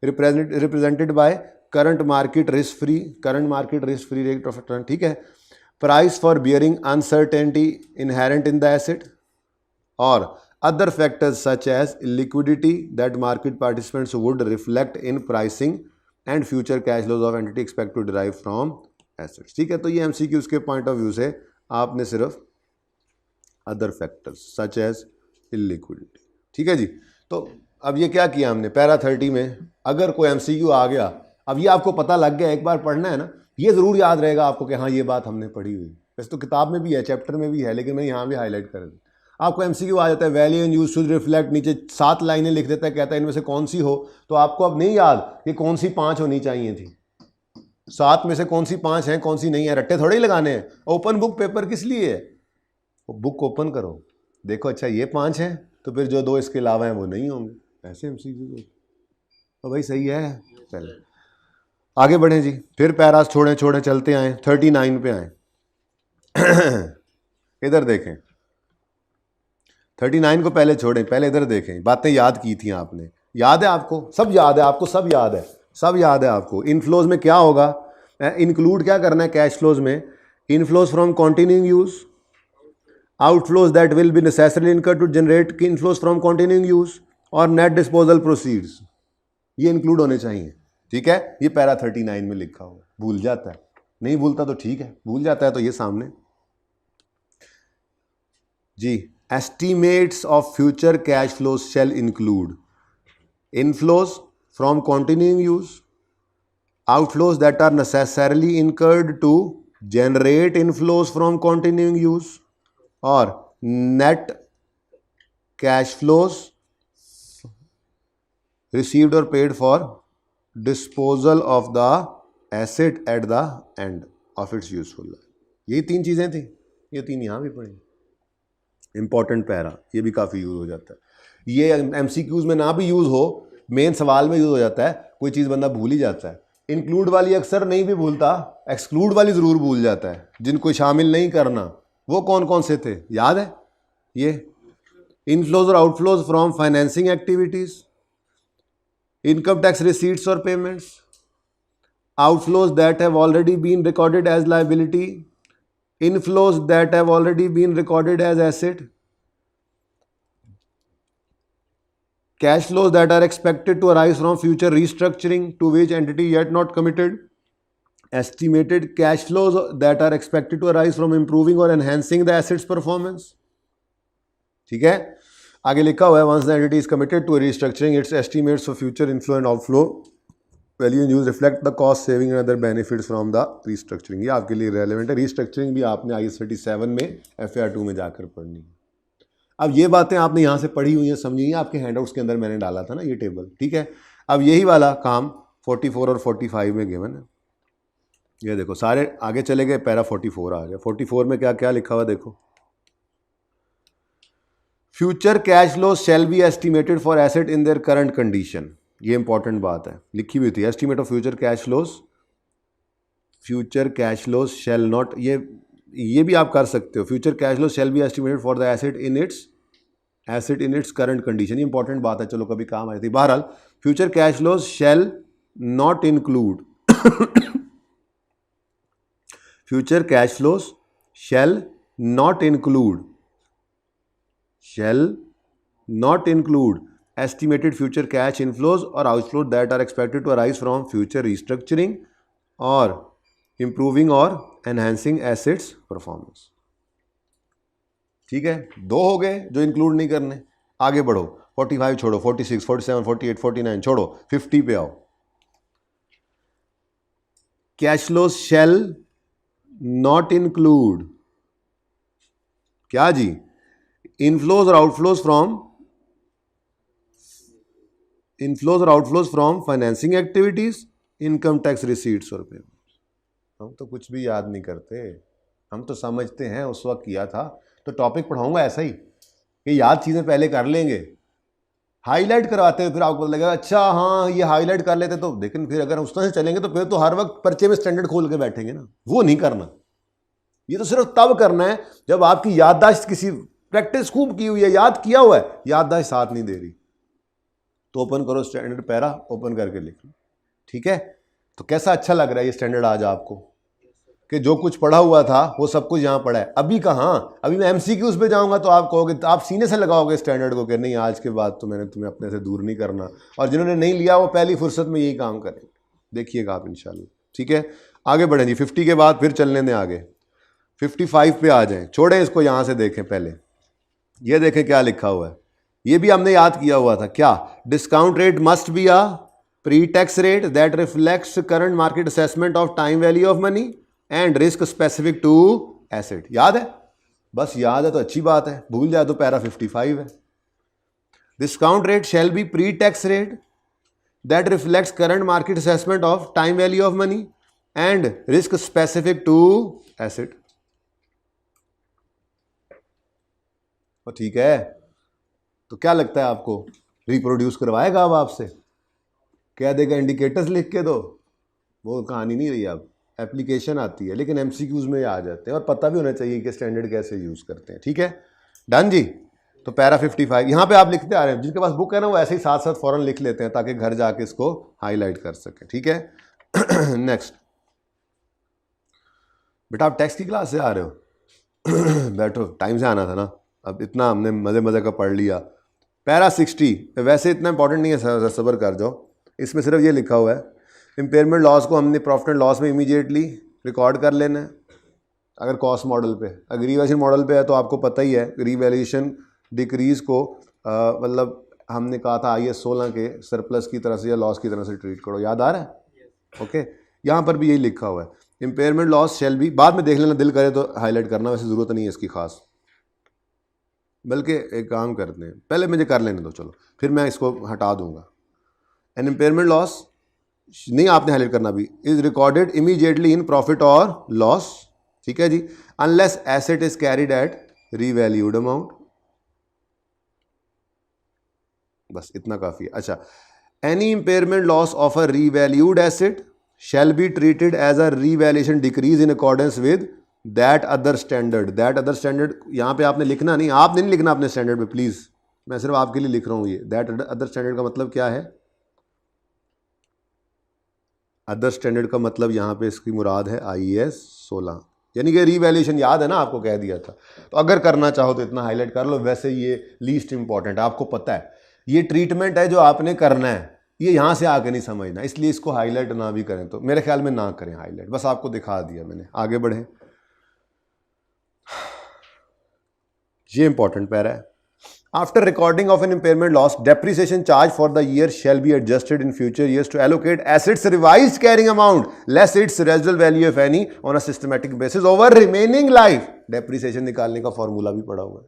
represented by current market risk free rate of return, ठीक है? Price for bearing uncertainty inherent in the asset, और other factors such as liquidity that market participants would reflect in pricing and future cash flows of entity expect to derive from assets, ठीक है? तो ये MCQs के पॉइंट ऑफ व्यू से आपने सिर्फ other factors such as illiquidity, ठीक है जी? तो अब ये क्या किया हमने पैरा 30 में, अगर कोई एमसीक्यू आ गया, अब ये आपको पता लग गया, एक बार पढ़ना है ना, ये ज़रूर याद रहेगा आपको कि हाँ ये बात हमने पढ़ी हुई। वैसे तो किताब में भी है, चैप्टर में भी है, लेकिन मैं यहाँ भी हाईलाइट कर दूँ। आपको एमसीक्यू आ जाता है, value and use should reflect, नीचे 7 लाइनें लिख देता है, कहता है इनमें से कौन सी हो, तो आपको अब नहीं याद कि कौन सी 5 होनी चाहिए थी, 7 में से कौन सी 5 हैं, कौन सी नहीं है, रट्टे थोड़े ही लगाने हैं। ओपन बुक पेपर किस लिए है? बुक ओपन करो, देखो अच्छा ये 5 हैं, तो फिर जो 2 इसके अलावा हैं वो नहीं होंगे, ऐसे एमसीक्यू। तो भाई सही है। चलो आगे बढ़े जी, फिर पैरास छोड़े छोड़े चलते आए, 39 पे आए। इधर देखें, 39 को पहले छोड़ें, पहले इधर देखें, बातें याद की थी आपने, याद है आपको, सब याद है आपको, सब याद है, सब याद है आपको। इनफ्लोज में क्या होगा, इंक्लूड क्या करना है कैश फ्लोज में, inflows from continuing use, outflows that will be necessarily incurred to generate inflows from continuing use, और नेट डिस्पोजल प्रोसीड्स, ये इंक्लूड होने चाहिए। ठीक है, ये पैरा 39 में लिखा हुआ, भूल जाता है, नहीं भूलता तो ठीक है, भूल जाता है तो ये सामने जी। Estimates of future cash flows shall include inflows from continuing use, outflows that are necessarily incurred to generate inflows from continuing use, और net cash flows received or paid for disposal of the asset at the end of its useful life। यही 3 चीज़ें थी, ये 3 यहाँ भी पढ़ी, इंपॉर्टेंट पैरा, ये भी काफ़ी यूज़ हो जाता है। ये एमसीक्यूज़ में ना भी यूज़ हो, मेन सवाल में यूज़ हो जाता है, कोई चीज़ बंदा भूल ही जाता है। इंक्लूड वाली अक्सर नहीं भी भूलता, एक्सक्लूड वाली ज़रूर भूल जाता है, जिनको शामिल नहीं करना। वो कौन कौन से थे याद है? ये इनफ्लोज और outflows from financing activities, income tax receipts or payments, outflows that have already been recorded as liability, inflows that have already been recorded as asset, cash flows that are expected to arise from future restructuring to which entity yet not committed, estimated cash flows that are expected to arise from improving or enhancing the assets performance। ठीक है, आगे लिखा हुआ है, once the entity is committed to restructuring, its estimates of future inflow and outflow value and use reflect the cost saving and other benefits from the restructuring। ये आपके लिए रेलेवेंट है, restructuring भी आपने IAS 37 में FAR 2 में जाकर पढ़नी है। अब ये बातें आपने यहाँ से पढ़ी हुई हैं, समझी हैं, आपके हैंडआउट्स के अंदर मैंने डाला था ना ये टेबल। ठीक है, अब यही वाला काम 44 और 45 में गिवन है। ये देखो सारे आगे चले गए, पैरा 44 आ गया। 44 में क्या क्या लिखा हुआ देखो, future cash flow shall be estimated for asset in their current condition. ये इंपॉर्टेंट बात है, लिखी हुई थी, estimate of future cash flows, future cash flows shall not, ये भी आप कर सकते हो, future cash flow shall be estimated for the asset in its current condition. ये इंपॉर्टेंट बात है, चलो कभी काम आई थी। बहरहाल future cash flows shall not include future cash flows shall not include estimated future cash inflows or outflows that are expected to arise from future restructuring or improving or enhancing assets performance। ठीक है, 2 हो गए जो इंक्लूड नहीं करने। आगे बढ़ो, 45 छोड़ो, 46, 47, 48, 49 छोड़ो, 50 पे आओ। Cash flows shall not include क्या जी, इनफ्लोज और outflows from financing activities, income tax receipts और पेमेंट्स। हम तो कुछ भी याद नहीं करते, हम तो समझते हैं उस वक्त किया था। तो टॉपिक पढ़ाऊंगा ऐसा ही कि याद चीज़ें पहले कर लेंगे, हाईलाइट करवाते हैं, फिर आपको लगेगा अच्छा हाँ ये हाईलाइट कर लेते तो। लेकिन फिर अगर उस तरह से चलेंगे तो फिर तो हर वक्त पर्चे में स्टैंडर्ड खोल के बैठेंगे ना, वो नहीं करना। ये तो सिर्फ तब करना है जब आपकी याददाश्त, किसी प्रैक्टिस खूब की हुई है, याद किया हुआ है, याददाश्त साथ नहीं दे रही, तो ओपन करो स्टैंडर्ड पैरा, ओपन करके लिख लो। ठीक है, तो कैसा अच्छा लग रहा है ये स्टैंडर्ड आज आपको, कि जो कुछ पढ़ा हुआ था वो सब कुछ यहाँ पढ़ा है। अभी कहाँ, अभी मैं एमसीक्यूज पे जाऊँगा तो आप कहोगे, तो आप सीने से लगाओगे स्टैंडर्ड को कि नहीं आज के बाद तो मैंने तुम्हें अपने से दूर नहीं करना, और जिन्होंने नहीं लिया वो पहली फुर्सत में यही काम करेंगे, देखिएगा आप इंशाल्लाह। ठीक है, आगे बढ़ें जी, 50 के बाद फिर चलने दें आगे, 55 पे आ जाएं, छोड़ें इसको, यहाँ से देखें पहले, ये देखें क्या लिखा हुआ है। ये भी हमने याद किया हुआ था क्या, discount rate must be a pre tax rate that reflects current market assessment of time value of money and risk specific to asset. याद है, बस याद है तो अच्छी बात है, भूल जाए तो पैरा 55 है। Discount rate shall be pre tax rate that reflects current market assessment of time value of money and risk specific to asset. तो ठीक है, तो क्या लगता है आपको, रिप्रोड्यूस करवाएगा अब आपसे, कह देगा इंडिकेटर्स लिख के दो, वो कहानी नहीं रही। अब एप्लीकेशन आती है, लेकिन एमसीक्यूज में आ जाते हैं और पता भी होना चाहिए कि स्टैंडर्ड कैसे यूज करते हैं। ठीक है, डन जी। तो पैरा 55 यहाँ पे आप लिखते आ रहे हैं, जिनके पास बुक है ना वो ऐसे ही साथ साथ फौरन लिख लेते हैं ताकि घर जाके इसको हाईलाइट कर सके। ठीक है नेक्स्ट बेटा, आप टैक्स की क्लास से आ रहे हो बैठो, टाइम से आना था ना, अब इतना हमने मजे मजे का पढ़ लिया। पैरा 60 वैसे इतना इंपॉर्टेंट नहीं है, सब्र कर जाओ, इसमें सिर्फ ये लिखा हुआ है इम्पेयरमेंट लॉस को हमने प्रॉफिट एंड लॉस में इमीडिएटली रिकॉर्ड कर लेना है। अगर कॉस्ट मॉडल पे, अगर रिवैल्यूएशन मॉडल पे है तो आपको पता ही है रिवैल्यूएशन डिक्रीज को मतलब हमने कहा था IAS 16 के सरप्लस की तरह से या लॉस की तरह से ट्रीट करो, याद आ रहा है। ओके, यहाँ पर भी यही लिखा हुआ है, इम्पेयरमेंट लॉस शैल बी, बाद में देख लेना दिल करे तो हाईलाइट करना, वैसे ज़रूरत नहीं है इसकी खास, बल्कि एक काम करते हैं, पहले मुझे कर लेने दो चलो, फिर मैं इसको हटा दूंगा। एन इम्पेयरमेंट लॉस नहीं आपने हाईलाइट करना भी, is recorded immediately in profit और लॉस। ठीक है जी, unless asset is carried at revalued amount, बस इतना काफी है। अच्छा, any impairment loss of a revalued asset shall be treated as a revaluation decrease in accordance with that other standard. That other standard यहाँ पे आपने लिखना नहीं, आपने नहीं लिखना अपने स्टैंडर्ड पे प्लीज, मैं सिर्फ आपके लिए लिख रहा हूँ ये। दैट अदर स्टैंडर्ड का मतलब क्या है, अदर स्टैंडर्ड का मतलब यहाँ पे इसकी मुराद है IAS 16, यानी कि रीवैल्यूएशन याद है ना, आपको कह दिया था। तो अगर करना चाहो तो इतना हाईलाइट कर लो, वैसे ये लीस्ट इंपॉर्टेंट है, आपको पता है ये ट्रीटमेंट है जो आपने करना है, ये यहाँ से आके नहीं समझना, इसलिए इसको हाईलाइट ना भी करें तो मेरे ख्याल में ना करें हाईलाइट, बस आपको दिखा दिया मैंने। आगे बढ़े, ये इंपॉर्टेंट पैरा है। After recording of an impairment loss, depreciation charge for the year shall be adjusted in future years to allocate asset's revised carrying amount less its residual value of any on a systematic basis over remaining life. Depreciation निकालने का फॉर्मूला भी पड़ा हुआ है,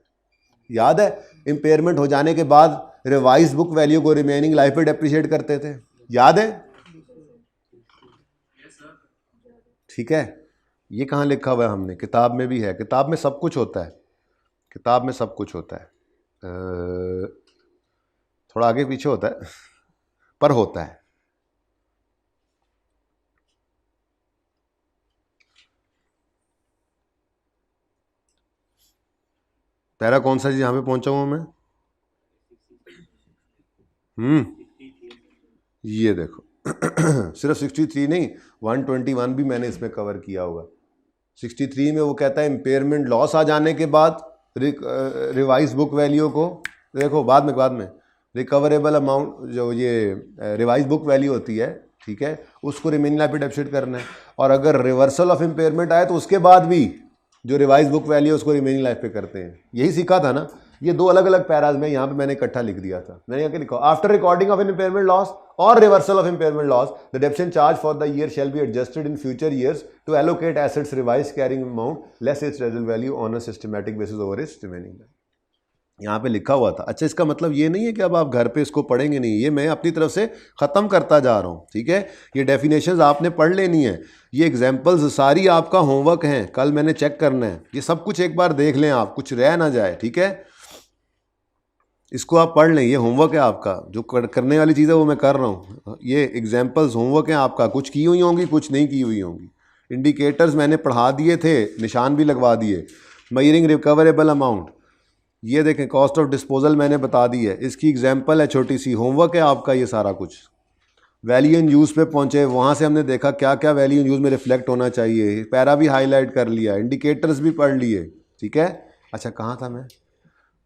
याद है, इंपेयरमेंट हो जाने के बाद रिवाइज बुक वैल्यू को रिमेनिंग लाइफ पे डेप्रिशिएट करते थे, याद है। ठीक है, ये कहाँ लिखा हुआ है हमने, किताब में भी है, किताब में सब कुछ होता है, किताब में सब कुछ होता है, थोड़ा आगे पीछे होता है पर होता है। पैरा कौन सा चीज यहां पे पहुंचा हूं मैं, ये देखो सिर्फ 63 नहीं, 121 भी मैंने इसमें कवर किया हुआ। 63 में वो कहता है इम्पेयरमेंट लॉस आ जाने के बाद रिवाइज बुक वैल्यू को देखो, बाद में रिकवरेबल अमाउंट जो ये रिवाइज बुक वैल्यू होती है, ठीक है, उसको रिमेनिंग लाइफ पे डेप्रिशिएट करना है। और अगर रिवर्सल ऑफ इम्पेयरमेंट आए तो उसके बाद भी जो रिवाइज बुक वैल्यू है उसको रिमेनिंग लाइफ पे करते हैं, यही सीखा था ना। ये दो अलग अलग पैराज में यहाँ पे मैंने इकट्ठा लिख दिया था, मैंने यहाँ लिखा after recording of an impairment loss और reversal of impairment loss the depreciation charge for the year shall be adjusted in future years to allocate assets revise carrying amount less its residual value on a systematic basis over its remaining life, यहाँ पे लिखा हुआ था। अच्छा, इसका मतलब ये नहीं है कि अब आप घर पे इसको पढ़ेंगे नहीं, ये मैं अपनी तरफ से ख़त्म करता जा रहा हूँ, ठीक है। ये डेफिनेशंस आपने पढ़ लेनी है, ये एग्जांपल्स सारी आपका होमवर्क हैं, कल मैंने चेक करना है, ये सब कुछ एक बार देख लें आप, कुछ रह ना जाए, ठीक है। इसको आप पढ़ लें, ये होमवर्क है आपका, जो करने वाली चीज़ है वो मैं कर रहा हूँ। ये एग्जाम्पल्स होमवर्क है आपका, कुछ की हुई होंगी कुछ नहीं की हुई होंगी। इंडिकेटर्स मैंने पढ़ा दिए थे, निशान भी लगवा दिए। मेजरिंग रिकवरेबल अमाउंट, ये देखें, कॉस्ट ऑफ डिस्पोजल मैंने बता दी है, इसकी एग्जाम्पल है छोटी सी, होमवर्क है आपका ये सारा कुछ। वैल्यू इन यूज़ पे पहुंचे, वहाँ से हमने देखा क्या क्या वैल्यू इन यूज़ में रिफ्लेक्ट होना चाहिए, पैरा भी हाईलाइट कर लिया, इंडिकेटर्स भी पढ़ लिए, ठीक है। अच्छा, कहाँ था मैं,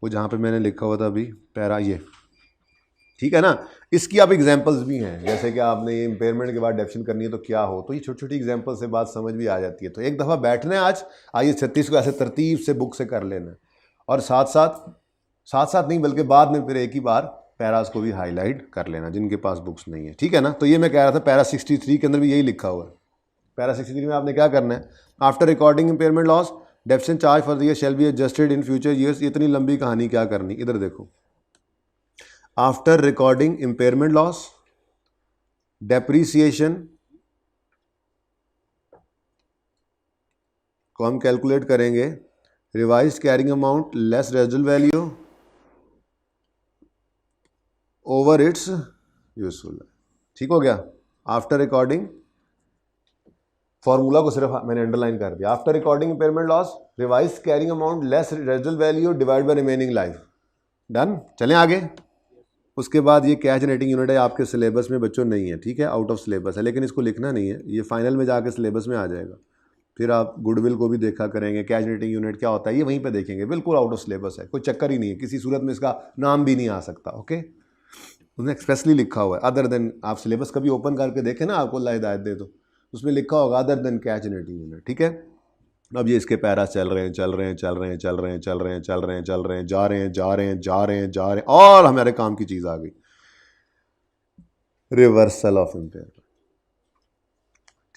वो जहाँ पे मैंने लिखा हुआ था अभी पैरा, ये ठीक है ना। इसकी आप एग्जाम्पल्स भी हैं, जैसे कि आपने ये इम्पेयरमेंट के बाद डेप्शन करनी है तो क्या हो, तो ये छोटी छोटी एग्जाम्पल से बात समझ भी आ जाती है। तो एक दफ़ा बैठना है आज, आइए 36 को ऐसे तरतीब से बुक से कर लेना, और साथ साथ साथ साथ नहीं बल्कि बाद में फिर एक ही बार पैरास को भी हाईलाइट कर लेना जिनके पास बुक्स नहीं है, ठीक है ना। तो ये मैं कह रहा था पैरा 63 के अंदर भी यही लिखा हुआ है। पैरा 63 में आपने क्या करना है, after recording impairment loss depreciation charge for the year shall be adjusted in future years. इतनी लंबी कहानी क्या करनी, इधर देखो, after recording impairment loss depreciation को हम कैलकुलेट करेंगे revised carrying amount less residual value over it's useful. ठीक हो गया। आफ्टर रिकॉर्डिंग, फॉर्मूला को सिर्फ मैंने अंडरलाइन कर दिया, after recording impairment loss revise carrying amount less residual value divide by remaining life. Done, चलें आगे। उसके बाद ये कैश जनरेटिंग यूनिट है, आपके सिलेबस में बच्चों नहीं है, ठीक है, आउट ऑफ सिलेबस है, लेकिन इसको लिखना नहीं है, ये फाइनल में जाके सिलेबस में आ जाएगा। फिर आप गुडविल को भी देखा करेंगे, कैश जनरेटिंग यूनिट क्या होता है ये वहीं पे देखेंगे, बिल्कुल आउट ऑफ सिलेबस है, कोई चक्कर ही नहीं है, किसी सूरत में इसका नाम भी नहीं आ सकता। ओके, उसने एक्सप्रेसली लिखा हुआ है, अदर देन, आप सिलेबस कभी ओपन करके देखें ना, आपको अल्लाह हिदायत दे तो उसमें लिखा होगा other than cash generating unit, ठीक है। अब ये इसके पैरास चल रहे हैं चल रहे हैं चल रहे हैं चल रहे हैं चल रहे हैं चल रहे हैं चल रहे हैं जा रहे हैं जा रहे हैं जा रहे हैं जा रहे हैं, और हमारे काम की चीज आ गई, रिवर्सल ऑफ इम्पेयरमेंट।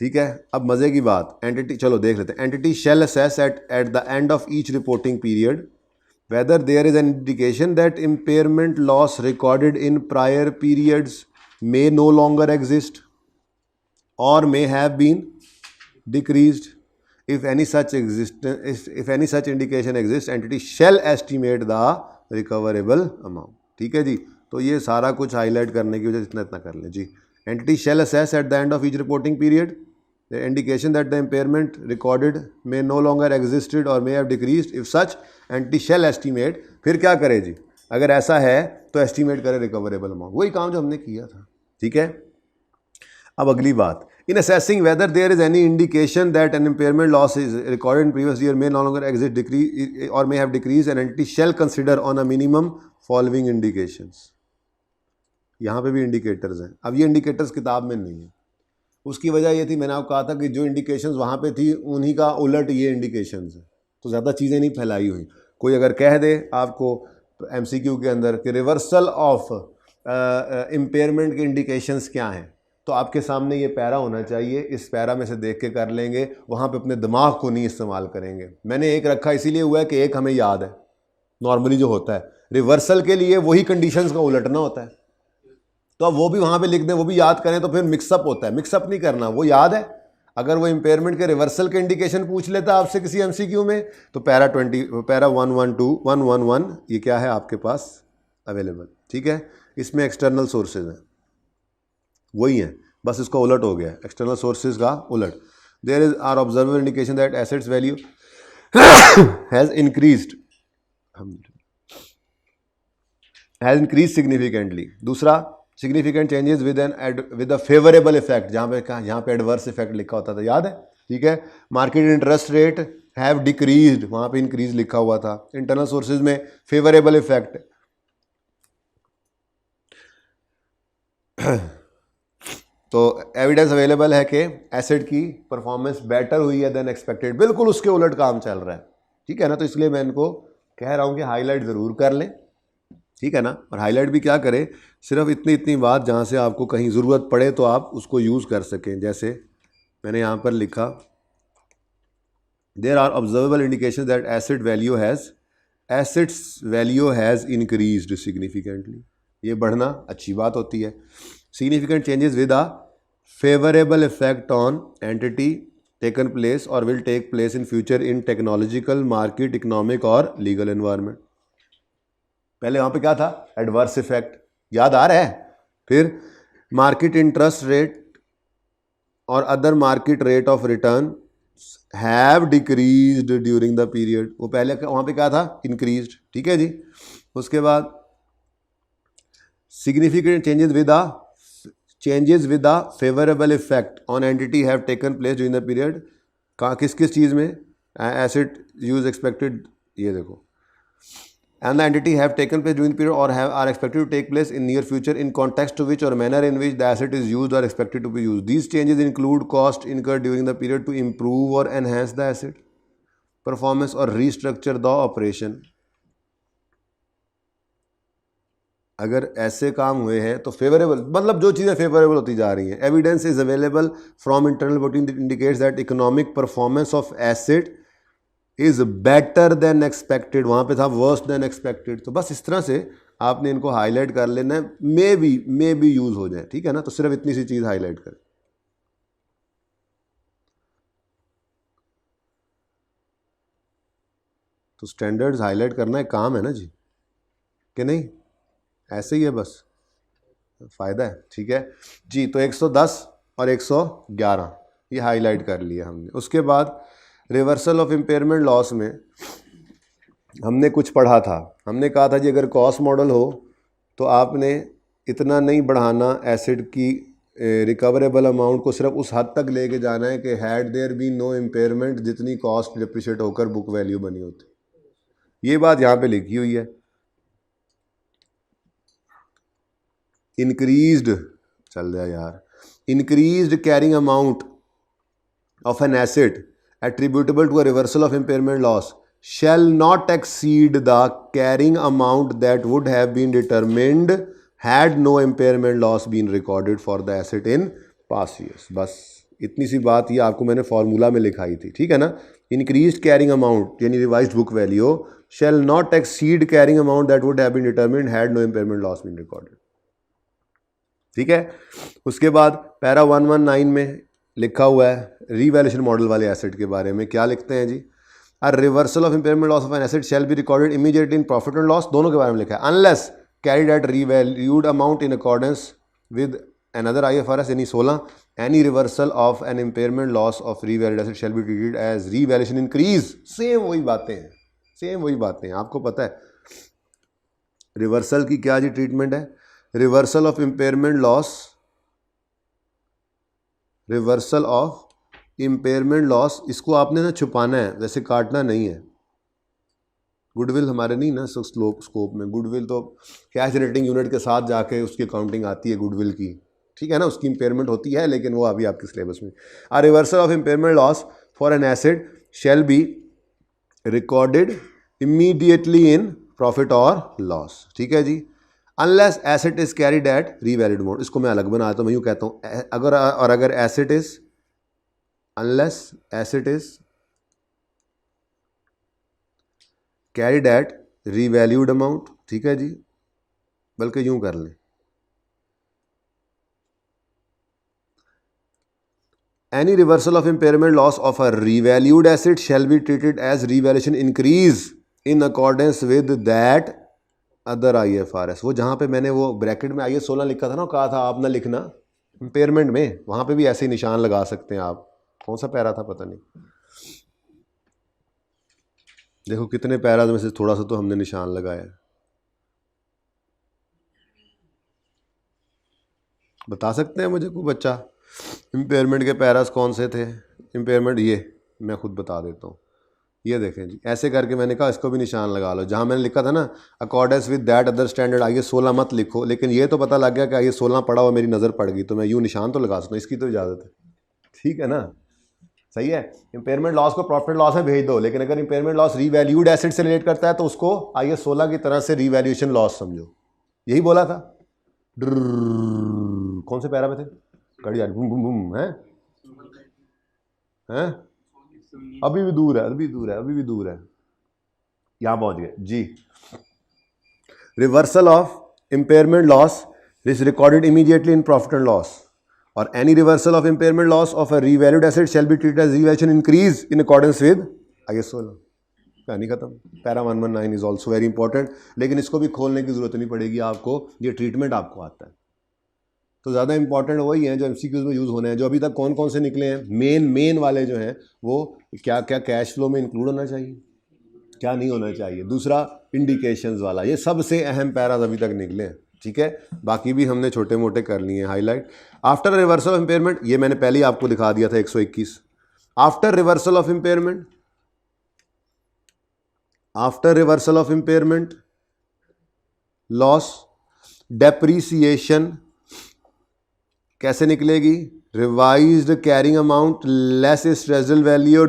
ठीक है, अब मजे की बात, एंटिटी, चलो देख लेते हैं। Entity shall assess at the end of each reporting period whether there is an indication that impairment loss recorded in prior periods may no longer exist or may have been decreased. If any such indication exists, entity shall estimate the recoverable amount. ठीक है जी, तो ये सारा कुछ हाईलाइट करने की वजह से इतना कर लें जी। Entity shall assess at the end of each reporting period the indication that the impairment recorded may no longer existed or may have decreased. If such, entity shall estimate, फिर क्या करे जी, अगर ऐसा है तो एस्टिमेट करे रिकवरेबल अमाउंट, वही काम जो हमने किया था। ठीक है, अब अगली बात, in assessing whether there is any indication that an impairment loss is recorded in previous year may no longer exist decrease और may have decrease, an entity shall consider on a minimum following indications. यहाँ पे भी इंडिकेटर्स हैं, अब ये इंडिकेटर्स किताब में नहीं है, उसकी वजह ये थी, मैंने आपको कहा था कि जो इंडिकेशंस वहाँ पे थी उन्हीं का उलट ये इंडिकेशंस है, तो ज़्यादा चीज़ें नहीं फैलाई हुई। कोई अगर कह दे आपको एमसीक्यू के अंदर कि रिवर्सल ऑफ इम्पेयरमेंट के इंडिकेशंस क्या हैं, तो आपके सामने ये पैरा होना चाहिए, इस पैरा में से देख के कर लेंगे, वहाँ पे अपने दिमाग को नहीं इस्तेमाल करेंगे। मैंने एक रखा इसीलिए हुआ है कि एक हमें याद है, नॉर्मली जो होता है रिवर्सल के लिए वही कंडीशंस का उलटना होता है, तो अब वो भी वहाँ पे लिख दें, वो भी याद करें, तो फिर मिक्सअप होता है। मिक्सअप नहीं करना, वो याद है। अगर वो इम्पेयरमेंट के रिवर्सल के इंडिकेशन पूछ लेता आपसे किसी एमसीक्यू में, तो पैरा 112 111 ये क्या है आपके पास अवेलेबल, ठीक है। इसमें एक्सटर्नल सोर्सेज हैं, वही हैं, बस इसका उलट हो गया, एक्सटर्नल सोर्सेज का उलट। There is are observable indication that assets value has increased significantly. दूसरा, significant changes with a favourable effect, जहाँ पे एडवर्स इफेक्ट लिखा होता था, याद है, ठीक है। Market interest rate have decreased, वहाँ पे इंक्रीज लिखा हुआ था। इंटरनल सोर्सेज में फेवरेबल इफेक्ट, तो एविडेंस अवेलेबल है कि एसेट की परफॉर्मेंस बेटर हुई है देन एक्सपेक्टेड, बिल्कुल उसके उलट काम चल रहा है, ठीक है ना। तो इसलिए मैं इनको कह रहा हूँ कि हाईलाइट ज़रूर कर लें, ठीक है ना। और हाईलाइट भी क्या करें, सिर्फ इतनी बात जहाँ से आपको कहीं ज़रूरत पड़े तो आप उसको यूज़ कर सकें। जैसे मैंने यहाँ पर लिखा, there are observable indication that assets value has increased significantly, ये बढ़ना अच्छी बात होती है। Significant changes with a favourable effect on entity taken place और will take place in future in technological, market, economic और लीगल एनवायरनमेंट। पहले वहाँ पे क्या था, एडवर्स इफेक्ट, याद आ रहा है। फिर मार्केट इंटरेस्ट रेट और other market rate of return have decreased during the period, वो पहले वहाँ पे क्या था, इंक्रीज्ड, ठीक है जी। उसके बाद significant changes with a favourable effect on entity have taken place during the period, कहाँ किस चीज़ में, एसेट यूज एक्सपेक्टेड, ये देखो, and the entity have taken place during the period or are expected to take place in near future in context to which or manner in which the asset is used or expected to be used. These changes include cost incurred during the period to improve or enhance the asset performance or restructure the operation. अगर ऐसे काम हुए हैं तो फेवरेबल, मतलब जो चीज़ें फेवरेबल होती जा रही हैं। Evidence is available from internal reporting indicates that economic performance of asset is better than expected, वहाँ पे था वर्स देन एक्सपेक्टेड। तो बस इस तरह से आपने इनको हाईलाइट कर लेना है, मे बी यूज हो जाए, ठीक है ना। तो सिर्फ इतनी सी चीज़ हाईलाइट करें। तो स्टैंडर्ड्स हाईलाइट करना एक काम है ना जी, कि नहीं? ऐसे ही है, बस फ़ायदा है, ठीक है जी। तो 110 और 111 ये हाईलाइट कर लिया हमने। उसके बाद रिवर्सल ऑफ इम्पेयरमेंट लॉस में हमने कुछ पढ़ा था। हमने कहा था जी अगर कॉस्ट मॉडल हो तो आपने इतना नहीं बढ़ाना एसिड की रिकवरेबल अमाउंट को, सिर्फ उस हद तक लेके जाना है कि had there be no impairment, जितनी कॉस्ट डिप्रिशिएट होकर बुक वैल्यू बनी होती। ये बात यहाँ पे लिखी हुई है। इंक्रीज्ड, चल जाए यार, increased carrying amount of an asset attributable to a reversal of impairment loss shall not exceed the carrying amount that would have been determined had no impairment loss been recorded for the asset in past years। बस इतनी सी बात ये आपको मैंने फॉर्मूला में लिखाई थी, ठीक है ना। इंक्रीज्ड कैरिंग अमाउंट यानी revised book value shall not exceed carrying amount that would have been determined had no impairment loss been recorded, ठीक है। उसके बाद पैरा 119 में लिखा हुआ है रीवैल्यूएशन मॉडल वाले एसेट के बारे में। क्या लिखते हैं जी? A reversal of impairment loss of an asset shall be recorded immediately in profit and loss, दोनों के बारे में लिखा है। Unless carried at revalued amount in accordance with another IFRS यानी 16, any reversal of an impairment loss of revalued asset shall be treated as revaluation increase. Same वही बातें हैं, सेम वही बातें हैं। आपको पता है रिवर्सल की क्या जी ट्रीटमेंट है? Reversal of impairment loss, reversal of impairment loss, इसको आपने ना छुपाना है, वैसे काटना नहीं है। गुडविल हमारे नहीं ना स्कोप में, गुडविल तो कैश जनरेटिंग यूनिट के साथ जाके उसकी अकाउंटिंग आती है गुडविल की, ठीक है ना, उसकी इम्पेयरमेंट होती है, लेकिन वो अभी आपके सिलेबस में। A reversal of impairment loss for an asset shall be recorded immediately in profit और लॉस, ठीक है जी। Unless asset is carried at revalued mode, इसको मैं अलग बनाता हूँ, मैं यूँ कहता हूँ अगर asset is, unless asset is carried at revalued amount, ठीक है जी, बल्कि यूं कर लें, any reversal of impairment loss of a revalued asset shall be treated as revaluation increase in accordance with that other IFRS। वो जहाँ पे मैंने वो ब्रैकेट में IAS 16 लिखा था ना, कहा था आप ना लिखना इम्पेयरमेंट में, वहाँ पे भी ऐसे ही निशान लगा सकते हैं आप। कौन सा पैरा था पता नहीं, देखो कितने पैराज में से थोड़ा सा तो हमने निशान लगाया। बता सकते हैं मुझे कोई बच्चा इम्पेयरमेंट के पैराज कौन से थे? इम्पेयरमेंट ये मैं खुद बता देता हूँ, ये देखें जी, ऐसे करके मैंने कहा इसको भी निशान लगा लो। जहाँ मैंने लिखा था ना accordance with that other standard IAS 16 मत लिखो, लेकिन ये तो पता लग गया कि IAS 16 पढ़ा हुआ मेरी नज़र पड़ गई, तो मैं यूँ निशान तो लगा सकता हूँ, इसकी तो इजाज़त है, ठीक है ना, सही है। इम्पेयरमेंट लॉस को प्रॉफिट लॉस में भेज दो, लेकिन अगर इम्पेयरमेंट लॉस रीवैल्यूड एसेट से रिलेट करता है तो उसको IAS 16 की तरह से रीवैल्यूएशन लॉस समझो। यही बोला था। कौन से पैरा में थे? घड़ी यार बूम बूम बूम है, हैं? अभी भी दूर है, अभी दूर है, अभी भी दूर है, यहां पहुंच गए जी। Reversal of impairment loss is recorded immediately in profit and loss, और any reversal of impairment loss of a revalued asset shall be treated as revaluation increase in accordance with IAS 16। कहानी खत्म। Para 119 is also very important, लेकिन इसको भी खोलने की जरूरत नहीं पड़ेगी आपको, ये ट्रीटमेंट आपको आता है। तो ज़्यादा इंपॉर्टेंट वही हैं जो MCQs में यूज़ होने हैं। जो अभी तक कौन कौन से निकले हैं, मेन वाले जो हैं वो क्या क्या कैश फ्लो में इंक्लूड होना चाहिए, क्या नहीं होना चाहिए। दूसरा इंडिकेशंस वाला, ये सबसे अहम पैराज अभी तक निकले हैं, ठीक है। बाकी भी हमने छोटे मोटे कर लिए हैं highlight. After reversal of impairment, ये मैंने पहले ही आपको दिखा दिया था 121। After reversal of impairment, after reversal of impairment loss, depreciation कैसे निकलेगी? Revised carrying amount less its residual value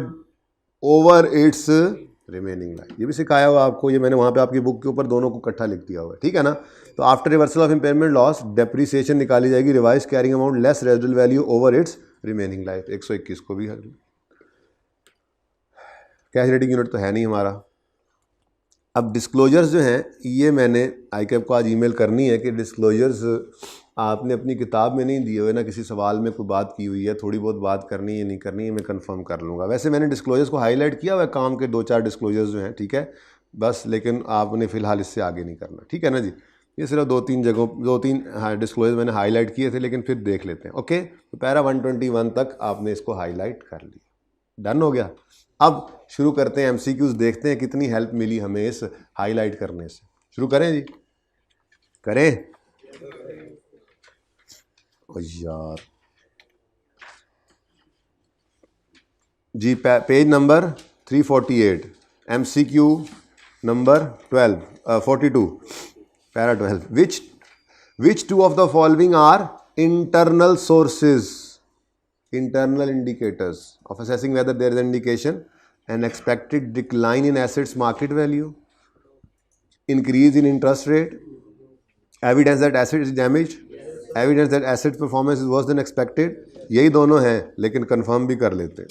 over its remaining life, ये भी सिखाया हुआ आपको, ये मैंने वहाँ पे आपकी बुक के ऊपर दोनों को इकट्ठा लिख दिया हुआ है, ठीक है ना। तो after reversal of impairment loss depreciation निकाली जाएगी, revise carrying amount less residual value over its remaining life. 121 को भी कैश रेटिंग यूनिट तो है नहीं हमारा। अब डिस्क्लोजर्स जो हैं ये मैंने आईकैप को आज ईमेल करनी है कि डिस्क्लोजर्स आपने अपनी किताब में नहीं दिए हुए ना, किसी सवाल में कोई बात की हुई है, थोड़ी बहुत बात करनी है नहीं करनी है मैं कंफर्म कर लूँगा। वैसे मैंने डिस्क्लोजर्स को हाईलाइट किया हुआ है, काम के 2-4 डिस्क्लोजर्स जो हैं, ठीक है बस, लेकिन आपने फ़िलहाल इससे आगे नहीं करना, ठीक है ना जी। ये सिर्फ 2-3 जगहों 2-3 डिस्क्लोजर मैंने हाईलाइट किए थे, लेकिन फिर देख लेते हैं। ओके, तो पैरा 121 तक आपने इसको हाईलाइट कर लिया, डन हो गया। अब शुरू करते हैं एमसीक्यूज़, देखते हैं कितनी हेल्प मिली हमें इस हाईलाइट करने से। शुरू करें जी, करें। ओ यार जी, page number 348, MCQ number 42, para 12, which two of the following are internal sources, internal indicators of assessing whether there is an indication an expected decline in assets market value, increase in interest rate, evidence that asset is damaged, evidence that asset performance is worse than expected। यही दोनों हैं, लेकिन कंफर्म भी कर लेते हैं।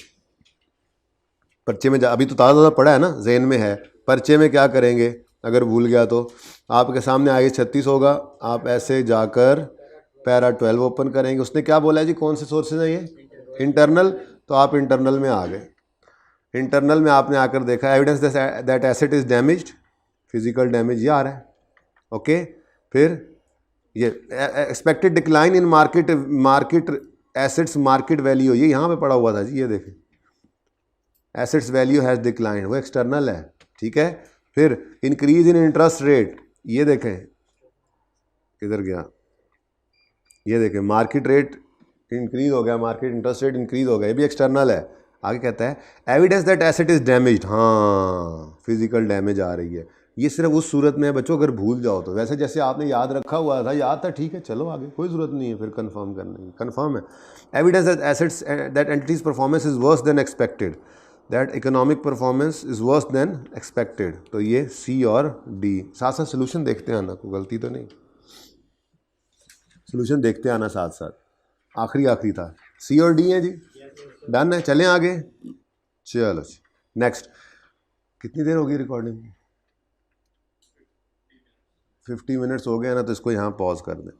पर्चे में अभी तो ताज़ा पड़ा है ना, जहन में है, पर्चे में क्या करेंगे अगर भूल गया तो आपके सामने आगे 36 होगा, आप ऐसे जाकर पैरा 12 ओपन करेंगे। उसने क्या बोला है जी, कौन से सोर्सेज हैं ये, इंटरनल, तो आप इंटरनल में आ गए। इंटरनल में आपने आकर देखा evidence that asset is damaged, physical damage ये आ रहा है, ओके। फिर ये expected decline in market assets market value, ये यहाँ पे पड़ा हुआ था जी, ये देखें एसेट्स वैल्यू हैज़ डिक्लाइन, वो एक्सटर्नल है, ठीक है। फिर इंक्रीज इन इंटरेस्ट रेट, ये देखें किधर गया, ये देखें मार्केट रेट इंक्रीज हो गया, मार्केट इंटरेस्ट रेट इंक्रीज हो गया, ये भी एक्सटर्नल है। आगे कहता है evidence that asset is damaged, हाँ फिजिकल डैमेज आ रही है। ये सिर्फ उस सूरत में है बच्चों अगर भूल जाओ तो, वैसे जैसे आपने याद रखा हुआ था, याद था ठीक है, चलो आगे कोई ज़रूरत नहीं है फिर कंफर्म करने की, कंफर्म है। Evidence that assets that entities performance is worse than expected, that economic performance is worse than expected, तो ये सी और डी। साथ साथ सोल्यूशन देखते हैं आना, कोई गलती तो नहीं, सोल्यूशन देखते आना साथ साथ, आखिरी था, सी और डी है जी, डन है। चलें आगे, चलो नेक्स्ट। कितनी देर होगी रिकॉर्डिंग, 50 मिनट्स हो गया ना, तो इसको यहाँ पॉज कर दें।